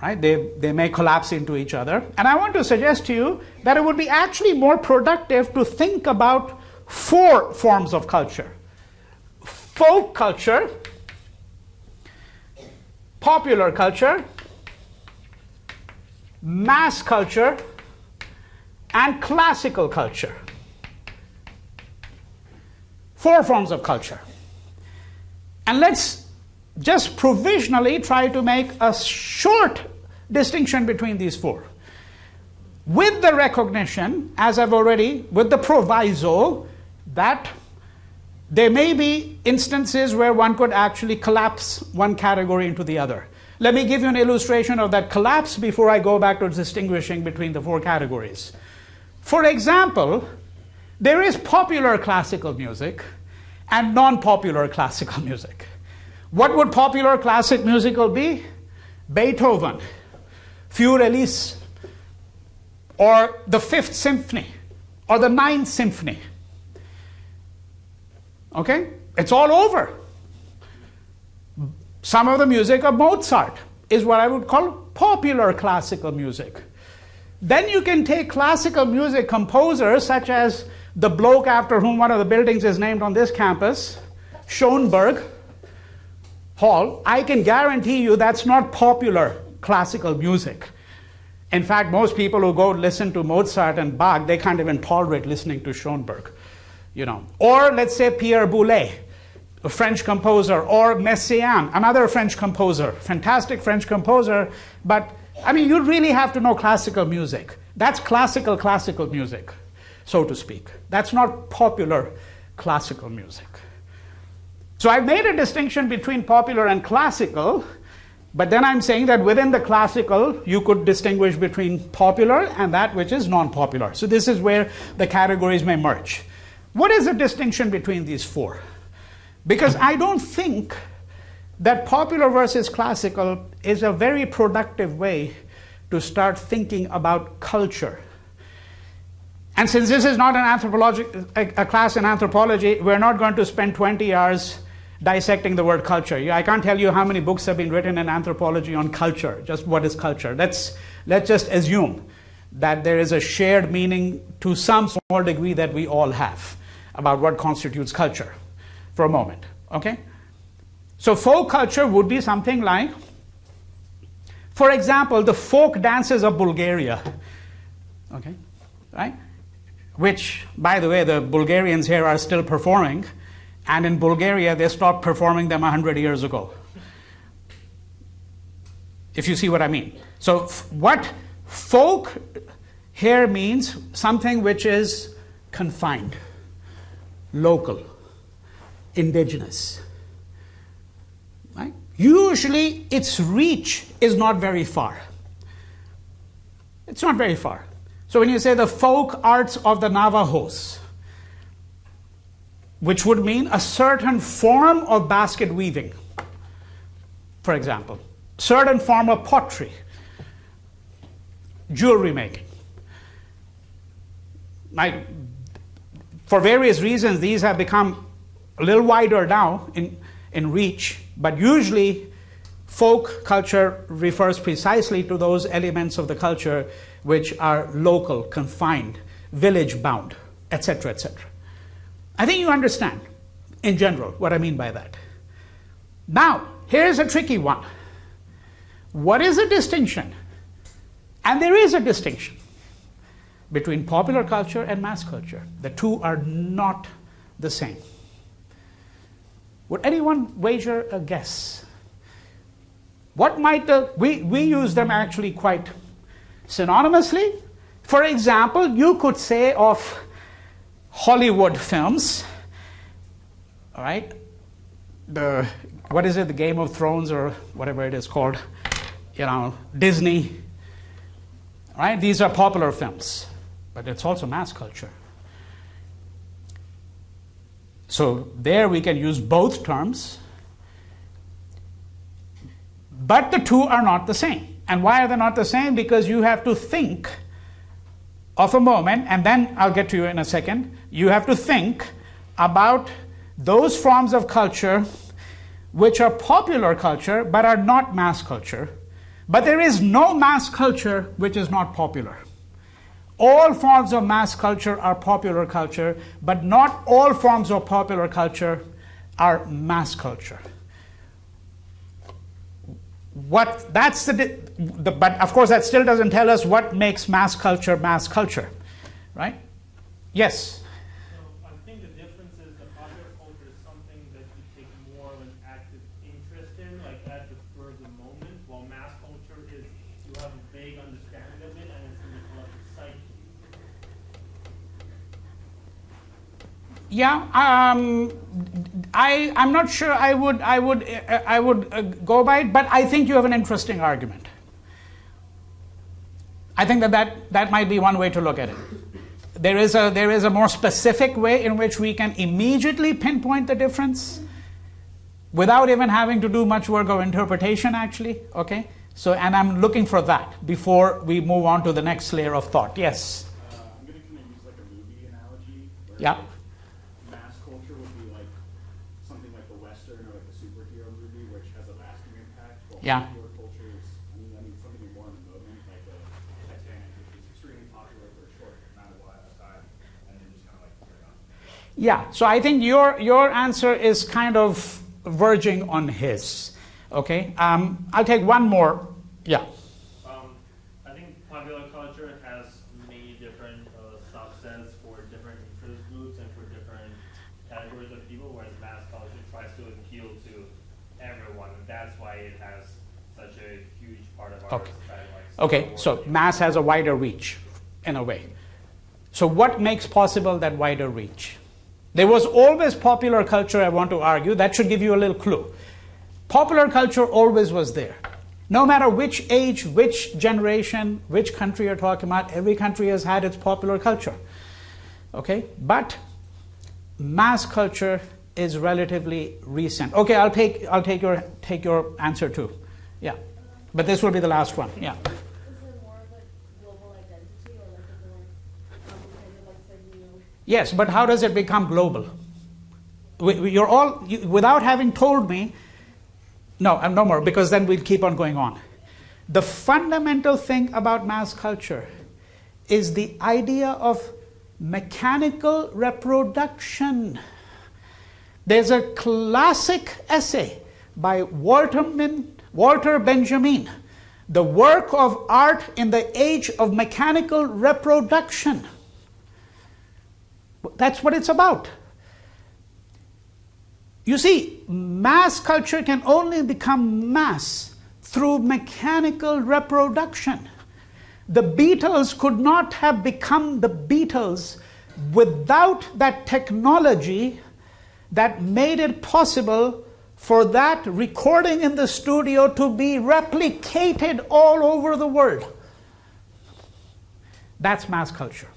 Right? They may collapse into each other. And I want to suggest to you that it would be actually more productive to think about 4 forms of culture. Folk culture, popular culture, mass culture, and classical culture. 4 forms of culture. And let's just provisionally try to make a short distinction between these 4. With the recognition, as I've already, with the proviso that there may be instances where one could actually collapse one category into the other. Let me give you an illustration of that collapse before I go back to distinguishing between the 4 categories. For example, there is popular classical music and non-popular classical music. What would popular classic musical be? Beethoven, Für Elise, or the 5th Symphony, or the 9th Symphony. Okay? It's all over. Some of the music of Mozart is what I would call popular classical music. Then you can take classical music composers such as the bloke after whom one of the buildings is named on this campus, Schoenberg Hall. I can guarantee you that's not popular classical music. In fact, most people who go listen to Mozart and Bach, they can't even tolerate listening to Schoenberg. You know. Or let's say Pierre Boulez, a French composer, or Messiaen, another French composer, fantastic French composer, but I mean, you really have to know classical music. That's classical music, so to speak. That's not popular classical music. So I've made a distinction between popular and classical, but then I'm saying that within the classical, you could distinguish between popular and that which is non-popular. So this is where the categories may merge. What is the distinction between these 4? Because I don't think that popular versus classical is a very productive way to start thinking about culture. And since this is not a class in anthropology, we're not going to spend 20 hours dissecting the word culture. I can't tell you how many books have been written in anthropology on culture, just what is culture. Let's just assume that there is a shared meaning to some small degree that we all have about what constitutes culture for a moment, okay? So folk culture would be something like, for example, the folk dances of Bulgaria, okay, right? Which, by the way, the Bulgarians here are still performing, and in Bulgaria, they stopped performing them 100 years ago. If you see what I mean. So what folk here means something which is confined, local, indigenous. Right? Usually its reach is not very far. It's not very far. So when you say the folk arts of the Navajos, which would mean a certain form of basket weaving, for example, certain form of pottery, jewelry making. For various reasons, these have become a little wider now in reach, but usually folk culture refers precisely to those elements of the culture which are local, confined, village-bound, etc., etc. I think you understand, in general, what I mean by that. Now, here's a tricky one. What is the distinction? And there is a distinction between popular culture and mass culture. The two are not the same. Would anyone wager a guess? What might we use them actually quite synonymously. For example, you could say of Hollywood films, all right, what is it, the Game of Thrones or whatever it is called, Disney, right? These are popular films, but it's also mass culture. So there we can use both terms, but the two are not the same. And why are they not the same? Because you have to think of a moment, and then I'll get to you in a second. You have to think about those forms of culture which are popular culture but are not mass culture. But there is no mass culture which is not popular. All forms of mass culture are popular culture, but not all forms of popular culture are mass culture. But of course that still doesn't tell us what makes mass culture, right? Yes? So I think the difference is that popular culture is something that you take more of an active interest in, like at the spur of the moment, while mass culture is you have a vague understanding of it and it's in the collective psyche. Yeah, I'm not sure I would go by it, but I think you have an interesting argument. I think that might be one way to look at it. There is a more specific way in which we can immediately pinpoint the difference without even having to do much work of interpretation, actually. Okay, so and I'm looking for that before we move on to the next layer of thought. Yes. I'm going to kind of use like a movie analogy. Yeah. Mass culture would be like something like the Western or like the superhero movie, which has a lasting impact. While yeah. popular culture is, I mean something more in the moment, like the Titanic, which is extremely popular for a short amount of time, and then just kind of like carry on. Yeah. So I think your answer is kind of verging on his. Okay. I'll take one more. Yeah. I think popular culture has many different subsets for different interest groups and for different categories of people, whereas mass culture tries to appeal to everyone, and that's why it has such a huge part of our society. Okay, so mass has a wider reach, in a way. So what makes possible that wider reach? There was always popular culture, I want to argue. That should give you a little clue. Popular culture always was there. No matter which age, which generation, which country you're talking about, every country has had its popular culture. Okay, but mass culture is relatively recent. Okay, I'll take your answer too. Yeah, but this will be the last one. Yeah. Is it more of a global identity or like a more complicated, like say, Yes, but how does it become global? Without having told me. No, no more, because then we'll keep on going on. The fundamental thing about mass culture is the idea of mechanical reproduction. There's a classic essay by Walter Benjamin, The Work of Art in the Age of Mechanical Reproduction. That's what it's about. You see, mass culture can only become mass through mechanical reproduction. The Beatles could not have become the Beatles without that technology that made it possible for that recording in the studio to be replicated all over the world. That's mass culture.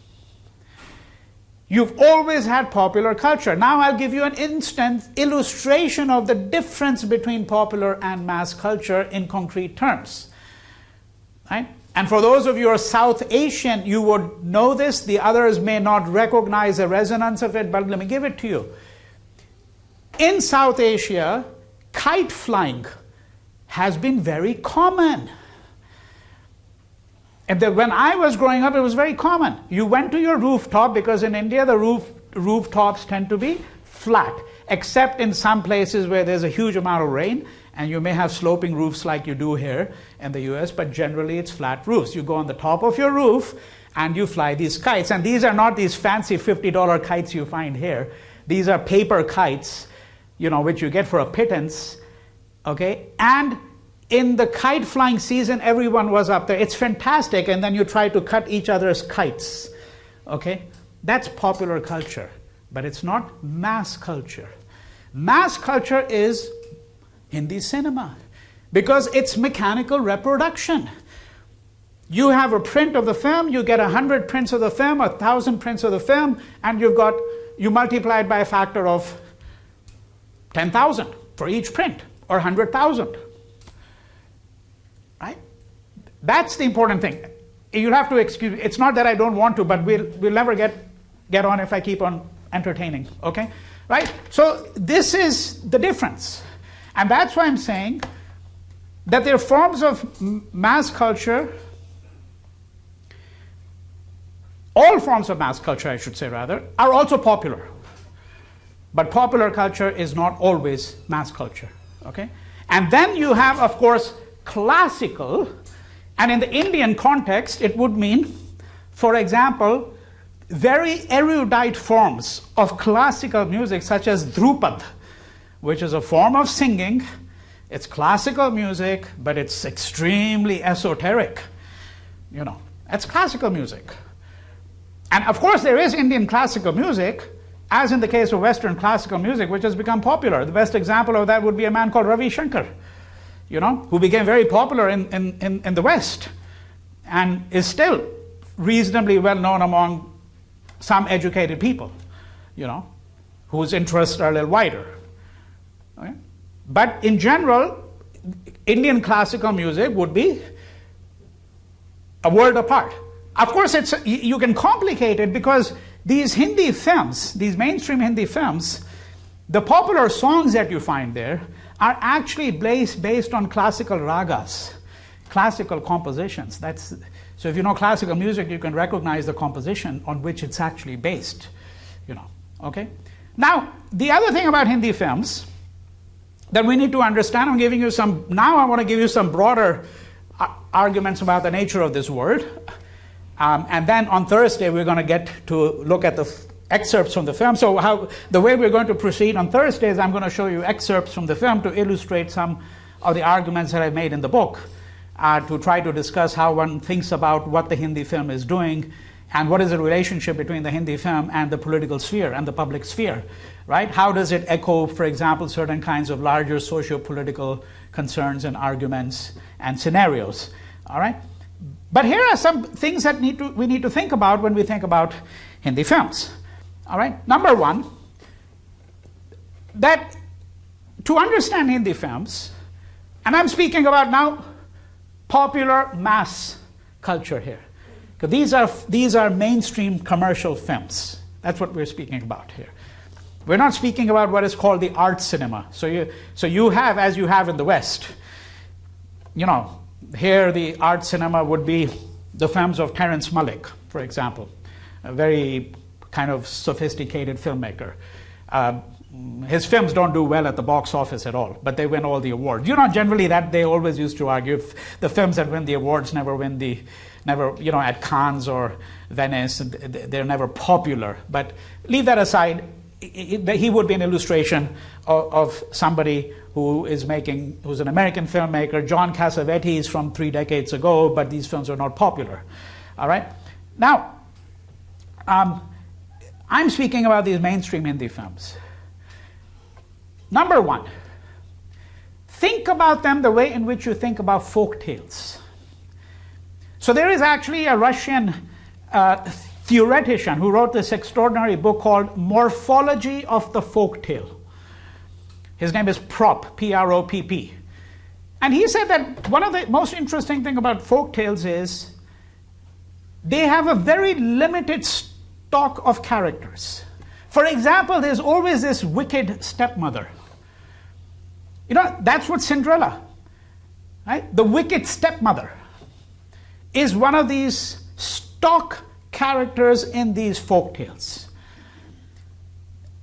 You've always had popular culture. Now I'll give you an instant illustration of the difference between popular and mass culture in concrete terms. Right? And for those of you who are South Asian, you would know this. The others may not recognize the resonance of it, but let me give it to you. In South Asia, kite flying has been very common. And when I was growing up, it was very common. You went to your rooftop, because in India, the rooftops tend to be flat, except in some places where there's a huge amount of rain, and you may have sloping roofs like you do here in the US, but generally it's flat roofs. You go on the top of your roof and you fly these kites. And these are not these fancy $50 kites you find here. These are paper kites, which you get for a pittance, okay? And in the kite flying season, everyone was up there. It's fantastic. And then you try to cut each other's kites, okay? That's popular culture, but it's not mass culture. Mass culture is Hindi cinema, because it's mechanical reproduction. You have a print of the film, you get 100 prints of the film, 1,000 prints of the film, and you multiply it by a factor of 10,000 for each print, or 100,000. Right? That's the important thing. You'll have to excuse me. It's not that I don't want to, but we'll never get on if I keep on entertaining. Okay? Right? So this is the difference. And that's why I'm saying that there are forms of mass culture, all forms of mass culture, I should say rather, are also popular. But popular culture is not always mass culture. Okay? And then you have, of course, classical, and in the Indian context, it would mean, for example, very erudite forms of classical music, such as Drupad, which is a form of singing. It's classical music, but it's extremely esoteric. That's classical music. And of course, there is Indian classical music, as in the case of Western classical music, which has become popular. The best example of that would be a man called Ravi Shankar, who became very popular in the West and is still reasonably well known among some educated people, whose interests are a little wider. Okay? But in general, Indian classical music would be a world apart. Of course, you can complicate it, because these Hindi films, these mainstream Hindi films, the popular songs that you find there are actually based on classical ragas, classical compositions. So if you know classical music, you can recognize the composition on which it's actually based. Okay? Now, the other thing about Hindi films that we need to understand, I'm giving you now I want to give you some broader arguments about the nature of this word. And then on Thursday, we're going to get to look at the excerpts from the film. So the way we're going to proceed on Thursday is I'm going to show you excerpts from the film to illustrate some of the arguments that I've made in the book, to try to discuss how one thinks about what the Hindi film is doing, and what is the relationship between the Hindi film and the political sphere and the public sphere, right? How does it echo, for example, certain kinds of larger socio-political concerns and arguments and scenarios, all right? But here are some things that we need to think about when we think about Hindi films, all right? Number one, that to understand Hindi films, and I'm speaking about now popular mass culture here, because these are mainstream commercial films. That's what we're speaking about here. We're not speaking about what is called the art cinema. So you have, as you have in the West, here the art cinema would be the films of Terrence Malick, for example, a very kind of sophisticated filmmaker. His films don't do well at the box office at all, but they win all the awards. Generally that they always used to argue, the films that win the awards never at Cannes or Venice, they're never popular. But leave that aside, he would be an illustration of somebody who's an American filmmaker. John Cassavetes from 3 decades ago, but these films are not popular. All right? Now, I'm speaking about these mainstream Hindi films. Number one, think about them the way in which you think about folk tales. So there is actually a Russian theoretician who wrote this extraordinary book called Morphology of the Folk Tale. His name is Propp, P-R-O-P-P. And he said that one of the most interesting thing about folk tales is they have a very limited stock of characters. For example, there's always this wicked stepmother. You know, that's what Cinderella, right? The wicked stepmother is one of these stock characters in these folk tales.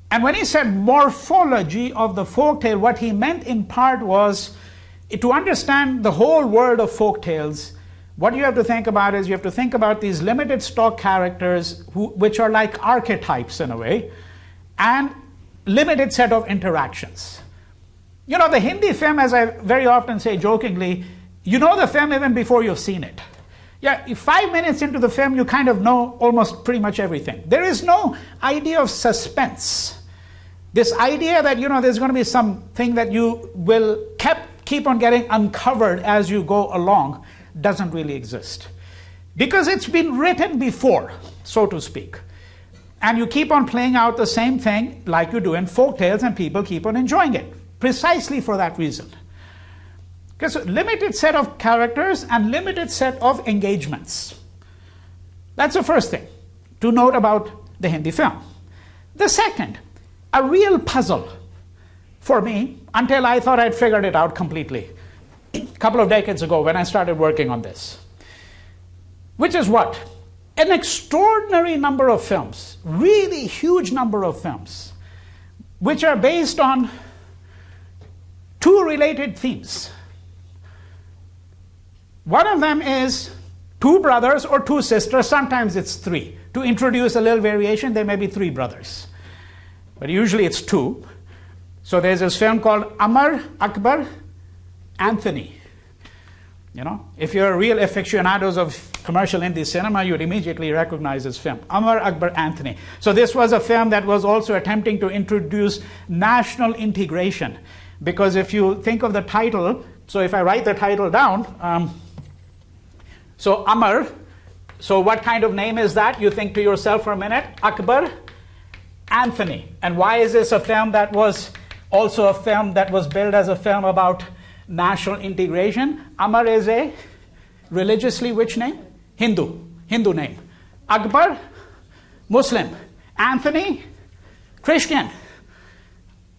And when he said morphology of the folk tale, what he meant in part was to understand the whole world of folk tales, what you have to think about is you have to think about these limited stock characters which are like archetypes in a way, and limited set of interactions. You know, the Hindi film, as I very often say jokingly, you know the film even before you've seen it. Yeah, 5 minutes into the film, you kind of know almost pretty much everything. There is no idea of suspense. This idea that, you know, there's going to be something that you will keep on getting uncovered as you go along doesn't really exist. Because it's been written before, so to speak. And you keep on playing out the same thing like you do in folk tales, and people keep on enjoying it, precisely for that reason. Because limited set of characters and limited set of engagements. That's the first thing to note about the Hindi film. The second, a real puzzle for me until I thought I'd figured it out completely a couple of decades ago when I started working on this. Which is what? An extraordinary number of films, really huge number of films, which are based on two related themes. One of them is two brothers or two sisters, sometimes it's three. To introduce a little variation, there may be three brothers. But usually it's two. So there's this film called Amar, Akbar, Anthony. You know, if you're real aficionados of commercial Hindi cinema, you'd immediately recognize this film, Amar, Akbar, Anthony. So this was a film that was also attempting to introduce national integration. Because if you think of the title, so if I write the title down, so Amar, so what kind of name is that? You think to yourself for a minute, Akbar, Anthony. And why is this a film that was also a film that was billed as a film about national integration? Amar is a religiously which name? Hindu name. Akbar, Muslim. Anthony, Christian.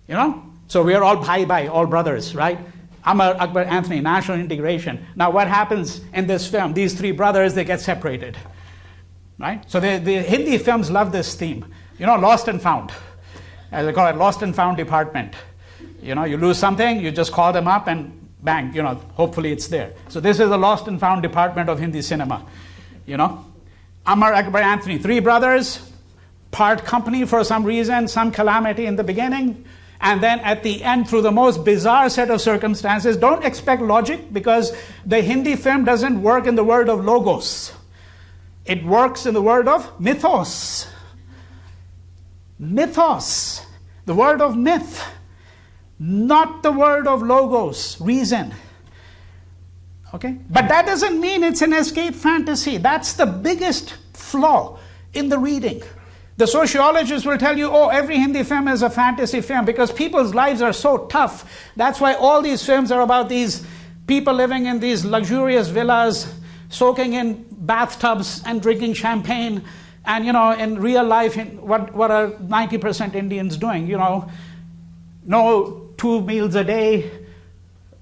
You know? So we are all bhai, all brothers, right? Amar, Akbar, Anthony, national integration. Now what happens in this film? These three brothers, they get separated. Right? So the Hindi films love this theme. You know, lost and found. As they call it, lost and found department. You know, you lose something, you just call them up and bang, you know, hopefully it's there. So this is the lost and found department of Hindi cinema. You know, Amar, Akbar, Anthony, three brothers, part company for some reason, some calamity in the beginning, and then at the end, through the most bizarre set of circumstances. Don't expect logic, because the Hindi film doesn't work in the world of logos. It works in the world of mythos. Mythos, the world of myth, not the world of logos, reason. Okay? But that doesn't mean it's an escape fantasy. That's the biggest flaw in the reading. The sociologists will tell you, oh, every Hindi film is a fantasy film because people's lives are so tough. That's why all these films are about these people living in these luxurious villas, soaking in bathtubs and drinking champagne. And, you know, in real life, what are 90% Indians doing? You know, no 2 meals a day,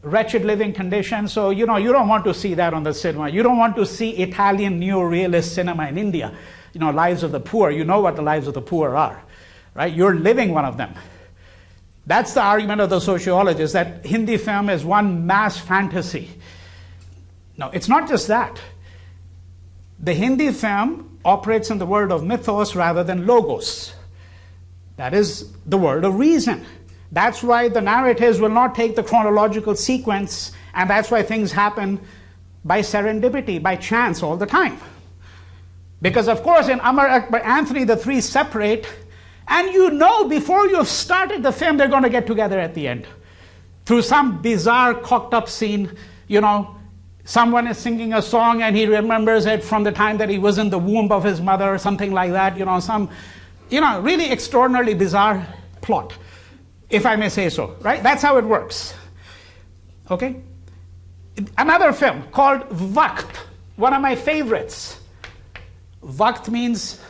wretched living conditions. So, you know, you don't want to see that on the cinema. You don't want to see Italian neo-realist cinema in India. You know, lives of the poor. You know what the lives of the poor are, right? You're living one of them. That's the argument of the sociologists, that Hindi film is one mass fantasy. No, it's not just that. The Hindi film operates in the world of mythos rather than logos. That is the world of reason. That's why the narratives will not take the chronological sequence, and that's why things happen by serendipity, by chance all the time. Because of course in Amar, Akbar, Anthony, the three separate, and you know before you've started the film they're going to get together at the end. Through some bizarre cocked up scene, you know, someone is singing a song and he remembers it from the time that he was in the womb of his mother or something like that, you know, some, you know, really extraordinarily bizarre plot, if I may say so, right? That's how it works. Okay? Another film called Waqt, one of my favorites. Waqt means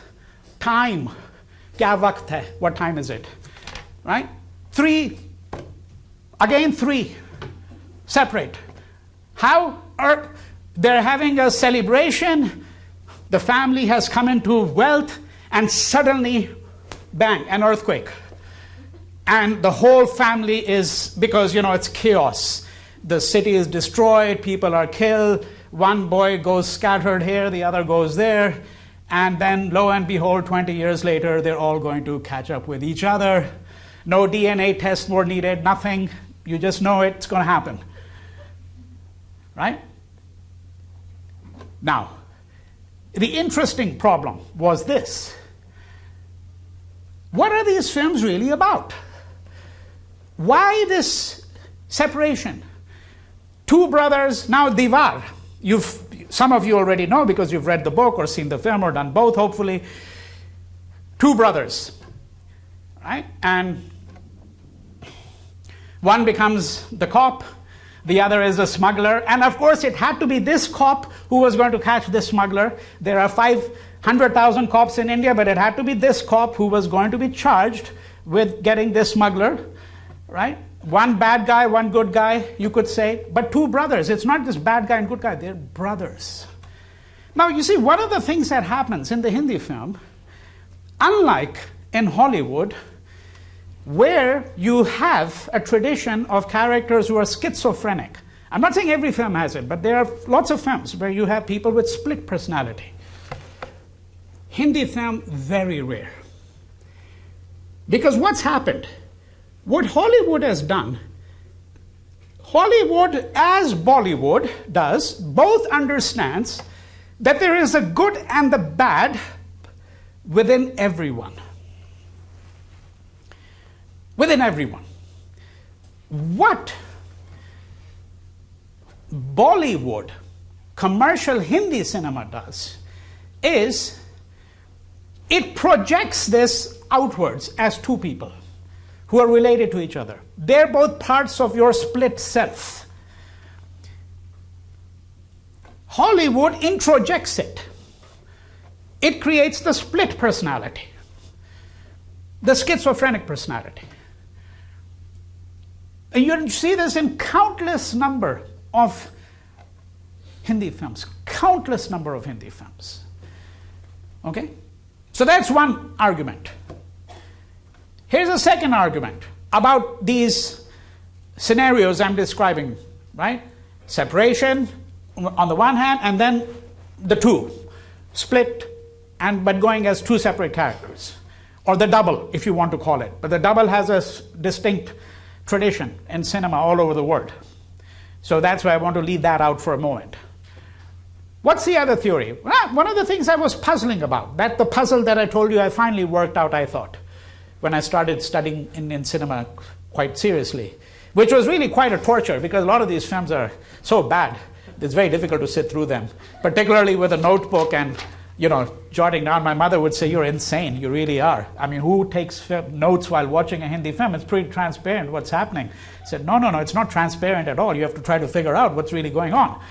time. Kya waqt hai? What time is it? Right? Three, separate. How they're having a celebration, the family has come into wealth, and suddenly, bang, an earthquake. And the whole family is, because, it's chaos. The city is destroyed, people are killed, one boy goes scattered here, the other goes there, and then lo and behold, 20 years later, they're all going to catch up with each other. No DNA tests were needed, nothing. You just know it's going to happen. Right? Now, the interesting problem was this. What are these films really about? Why this separation? Two brothers, now Diwar. Some of you already know because you've read the book or seen the film or done both, hopefully. Two brothers, right? And one becomes the cop, the other is a smuggler. And of course, it had to be this cop who was going to catch this smuggler. There are 500,000 cops in India, but it had to be this cop who was going to be charged with getting this smuggler, right? One bad guy, one good guy, you could say. But two brothers. It's not just bad guy and good guy. They're brothers. Now, you see, one of the things that happens in the Hindi film, unlike in Hollywood, where you have a tradition of characters who are schizophrenic. I'm not saying every film has it, but there are lots of films where you have people with split personality. Hindi film, very rare. Because what's happened? What Hollywood has done, Hollywood, as Bollywood does, both understands that there is a good and the bad within everyone. Within everyone. What Bollywood, commercial Hindi cinema does is it projects this outwards as two people who are related to each other. They're both parts of your split self. Hollywood introjects it. It creates the split personality, the schizophrenic personality. And you see this in countless number of Hindi films, countless number of Hindi films. Okay? So that's one argument. Here's a second argument about these scenarios I'm describing, right? Separation on the one hand, and then the two, split, but going as two separate characters. Or the double, if you want to call it. But the double has a distinct tradition in cinema all over the world. So that's why I want to leave that out for a moment. What's the other theory? Well, one of the things I was puzzling about, that the puzzle that I told you I finally worked out, I thought, when I started studying in cinema quite seriously, which was really quite a torture because a lot of these films are so bad, it's very difficult to sit through them, particularly with a notebook and, jotting down. My mother would say, "You're insane, you really are. I mean, who takes notes while watching a Hindi film? It's pretty transparent what's happening." I said, no, it's not transparent at all. You have to try to figure out what's really going on.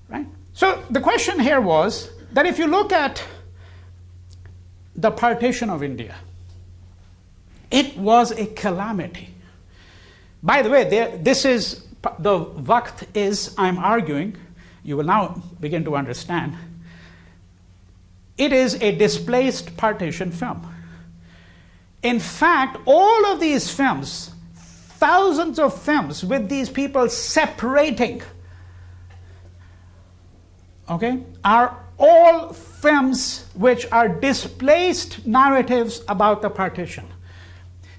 Right? So the question here was that if you look at the partition of India, it was a calamity. By the way, this is, the Waqt is, I'm arguing, you will now begin to understand, it is a displaced partition film. In fact, all of these films, thousands of films with these people separating, okay, are all films which are displaced narratives about the partition.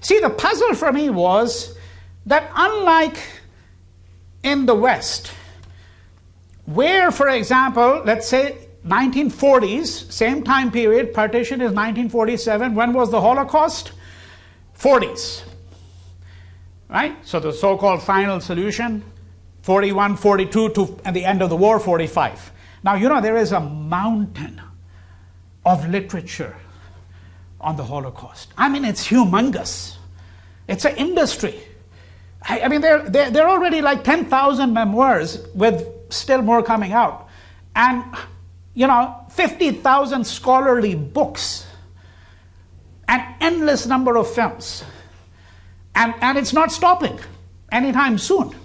See, the puzzle for me was that unlike in the West, where, for example, let's say 1940s, same time period, partition is 1947. When was the Holocaust? 40s. Right? So the so-called final solution, 41, 42 to at the end of the war, 45. Now, there is a mountain of literature on the Holocaust. I mean, it's humongous. It's an industry. I mean, they're already like 10,000 memoirs with still more coming out. And, 50,000 scholarly books. An endless number of films. And it's not stopping anytime soon.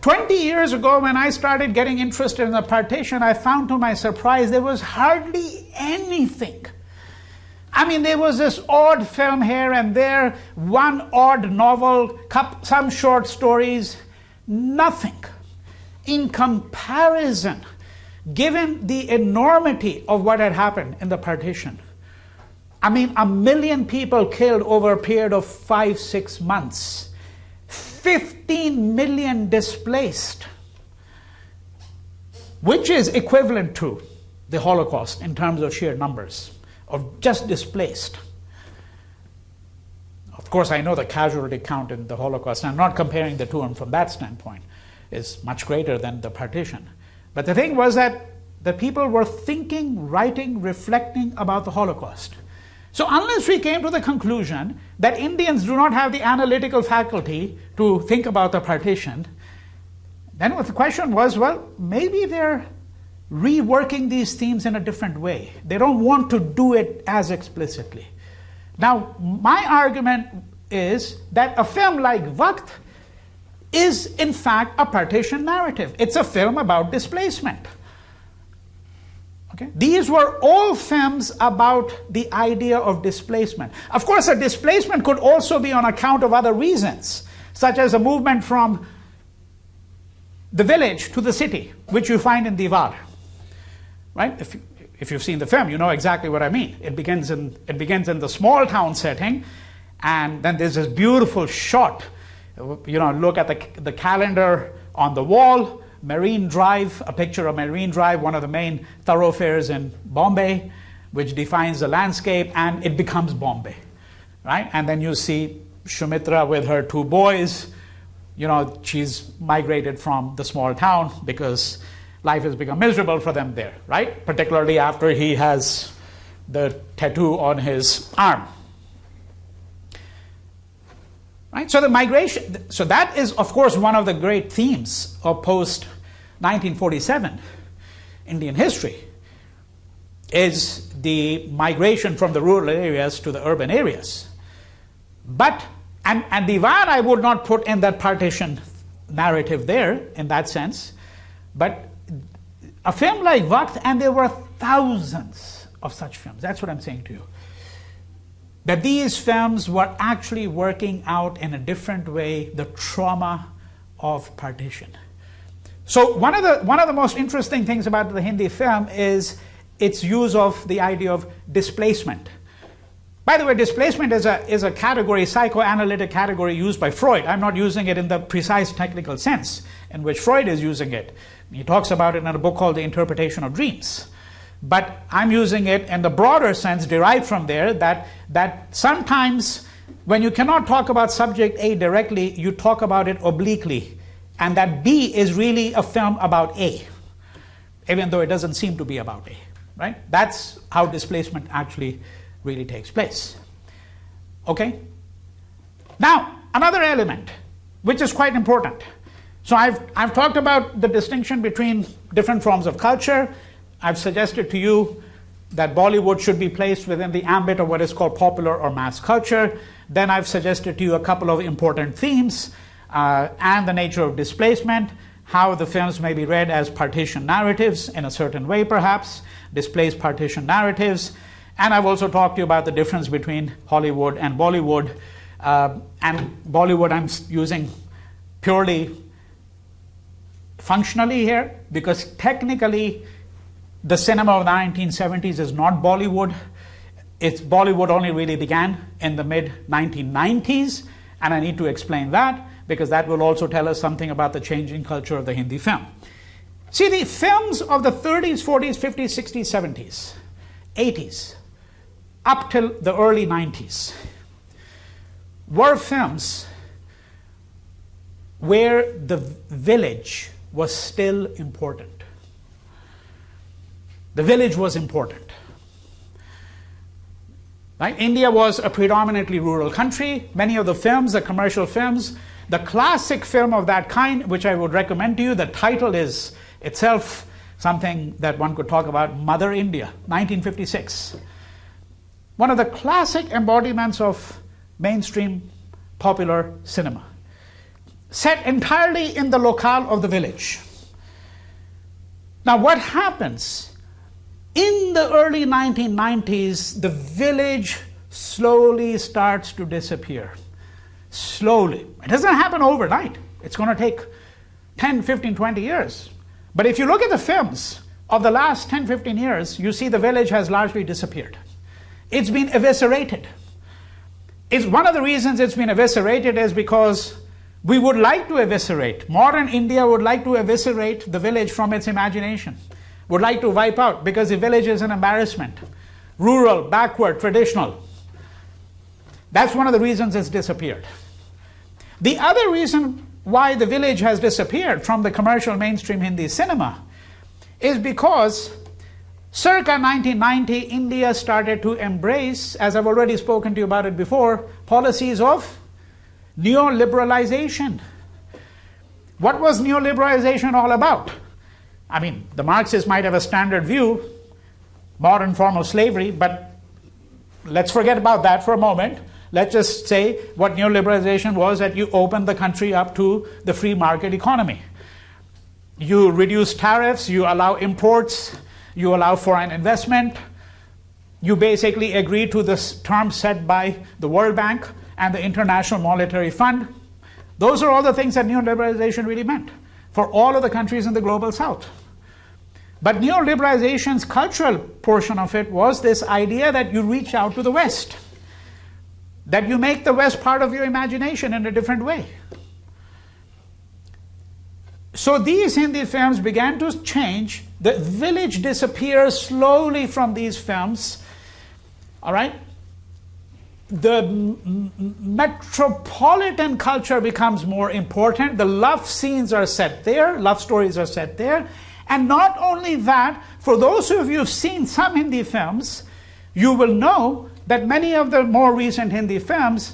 20 years ago, when I started getting interested in the partition, I found to my surprise there was hardly anything. I mean, there was this odd film here and there, one odd novel, some short stories, nothing. In comparison, given the enormity of what had happened in the partition, I mean, 1 million people killed over a period of 5-6 months. 15 million displaced, which is equivalent to the Holocaust in terms of sheer numbers of just displaced. Of course, I know the casualty count in the Holocaust, and I'm not comparing the two, and from that standpoint is much greater than the partition. But the thing was that the people were thinking, writing, reflecting about the Holocaust. So unless we came to the conclusion that Indians do not have the analytical faculty to think about the partition, then the question was, well, maybe they're reworking these themes in a different way. They don't want to do it as explicitly. Now, my argument is that a film like Waqt is, in fact, a partition narrative. It's a film about displacement. Okay? These were all films about the idea of displacement. Of course, a displacement could also be on account of other reasons, such as a movement from the village to the city, which you find in Diwar. Right? If you've seen the film, you know exactly what I mean. It begins in the small town setting, and then there's this beautiful shot. Look at the calendar on the wall. Marine Drive, a picture of Marine Drive, one of the main thoroughfares in Bombay, which defines the landscape, and it becomes Bombay, right? And then you see Shumitra with her 2 boys. She's migrated from the small town because life has become miserable for them there, right? Particularly after he has the tattoo on his arm. Right? So the migration, so that is, of course, one of the great themes of post-1947 Indian history, is the migration from the rural areas to the urban areas. But, and Diwar I would not put in that partition narrative there, in that sense, but a film like Waqt, and there were thousands of such films, that's what I'm saying to you, that these films were actually working out in a different way the trauma of partition. So one of the most interesting things about the Hindi film is its use of the idea of displacement. By the way, displacement is a category, psychoanalytic category used by Freud. I'm not using it in the precise technical sense in which Freud is using it. He talks about it in a book called The Interpretation of Dreams. But I'm using it in the broader sense, derived from there, that sometimes when you cannot talk about subject A directly, you talk about it obliquely. And that B is really a film about A, even though it doesn't seem to be about A. Right? That's how displacement actually really takes place. Okay? Now, another element, which is quite important. So I've talked about the distinction between different forms of culture. I've suggested to you that Bollywood should be placed within the ambit of what is called popular or mass culture. Then I've suggested to you a couple of important themes and the nature of displacement, how the films may be read as partition narratives in a certain way perhaps, displaced partition narratives. And I've also talked to you about the difference between Hollywood and Bollywood. And Bollywood I'm using purely functionally here, because technically the cinema of the 1970s is not Bollywood. Bollywood only really began in the mid-1990s, and I need to explain that, because that will also tell us something about the changing culture of the Hindi film. See, the films of the 30s, 40s, 50s, 60s, 70s, 80s, up till the early 90s, were films where the village was still important. The village was important. Right? India was a predominantly rural country. Many of the films, the commercial films, the classic film of that kind, which I would recommend to you, the title is itself something that one could talk about, Mother India, 1956. One of the classic embodiments of mainstream popular cinema. Set entirely in the locale of the village. Now what happens? In the early 1990s, the village slowly starts to disappear. Slowly. It doesn't happen overnight. It's going to take 10, 15, 20 years. But if you look at the films of the last 10, 15 years, you see the village has largely disappeared. It's been eviscerated. It's one of the reasons it's been eviscerated is because we would like to eviscerate. Modern India would like to eviscerate the village from its imagination. Would like to wipe out because the village is an embarrassment. Rural, backward, traditional. That's one of the reasons it's disappeared. The other reason why the village has disappeared from the commercial mainstream Hindi cinema is because circa 1990, India started to embrace, as I've already spoken to you about it before, policies of Neo-liberalization. What was Neo-liberalization all about? I mean, the Marxists might have a standard view, modern form of slavery, but let's forget about that for a moment. Let's just say what neoliberalization was, that you open the country up to the free market economy. You reduce tariffs, you allow imports, you allow foreign investment. You basically agree to the terms set by the World Bank and the International Monetary Fund. Those are all the things that neoliberalization really meant for all of the countries in the global south. But neoliberalization's cultural portion of it was this idea that you reach out to the West, that you make the West part of your imagination in a different way. So these Hindi films began to change. The village disappears slowly from these films. All right? The metropolitan culture becomes more important. The love scenes are set there. Love stories are set there. And not only that, for those of you who've seen some Hindi films, you will know that many of the more recent Hindi films,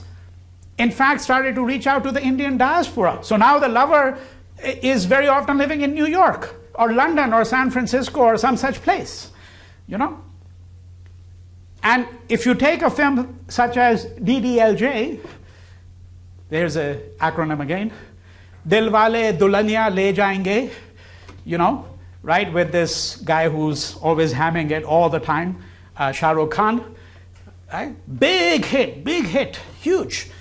in fact, started to reach out to the Indian diaspora. So now the lover is very often living in New York or London or San Francisco or some such place, you know. And if you take a film such as DDLJ, there's an acronym again, Dilwale Dulhania Le Jayenge, you know, right, with this guy who's always hamming it all the time, Shah Rukh Khan, right? Big hit, huge.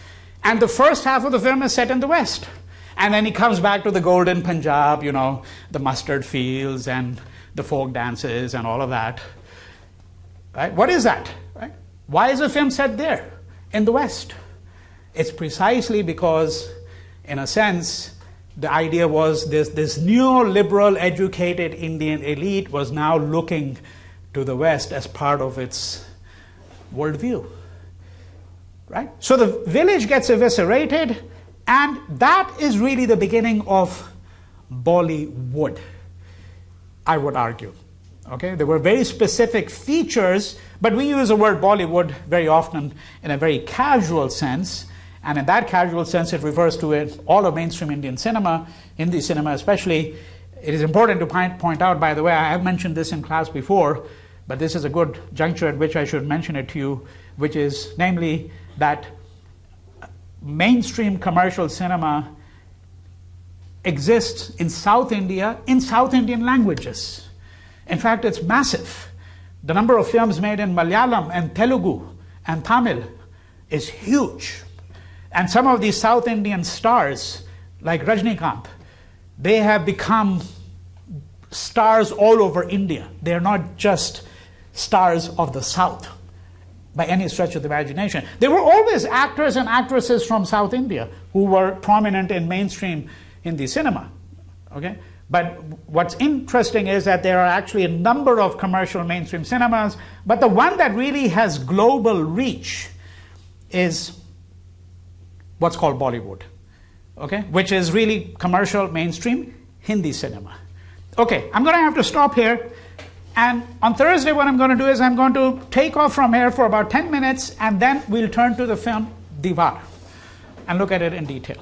And the first half of the film is set in the West. And then he comes back to the golden Punjab, you know, the mustard fields and the folk dances and all of that. Right? What is that? Right? Why is the film set there in the West? It's precisely because, in a sense, the idea was this neoliberal educated Indian elite was now looking to the West as part of its worldview. Right? So the village gets eviscerated, and that is really the beginning of Bollywood, I would argue. Okay? There were very specific features, but we use the word Bollywood very often in a very casual sense, and in that casual sense it refers to all of mainstream Indian cinema, Hindi cinema especially. It is important to point out, by the way, I have mentioned this in class before, but this is a good juncture at which I should mention it to you, which is namely that mainstream commercial cinema exists in South India in South Indian languages. In fact, it's massive. The number of films made in Malayalam and Telugu and Tamil is huge. And some of these South Indian stars, like Rajnikant, they have become stars all over India. They are not just stars of the South by any stretch of the imagination. There were always actors and actresses from South India who were prominent in mainstream Hindi cinema. Okay? But what's interesting is that there are actually a number of commercial mainstream cinemas, but the one that really has global reach is what's called Bollywood, okay? Which is really commercial mainstream Hindi cinema. Okay, I'm going to have to stop here. And on Thursday, what I'm going to do is I'm going to take off from here for about 10 minutes, and then we'll turn to the film Diwar and look at it in detail.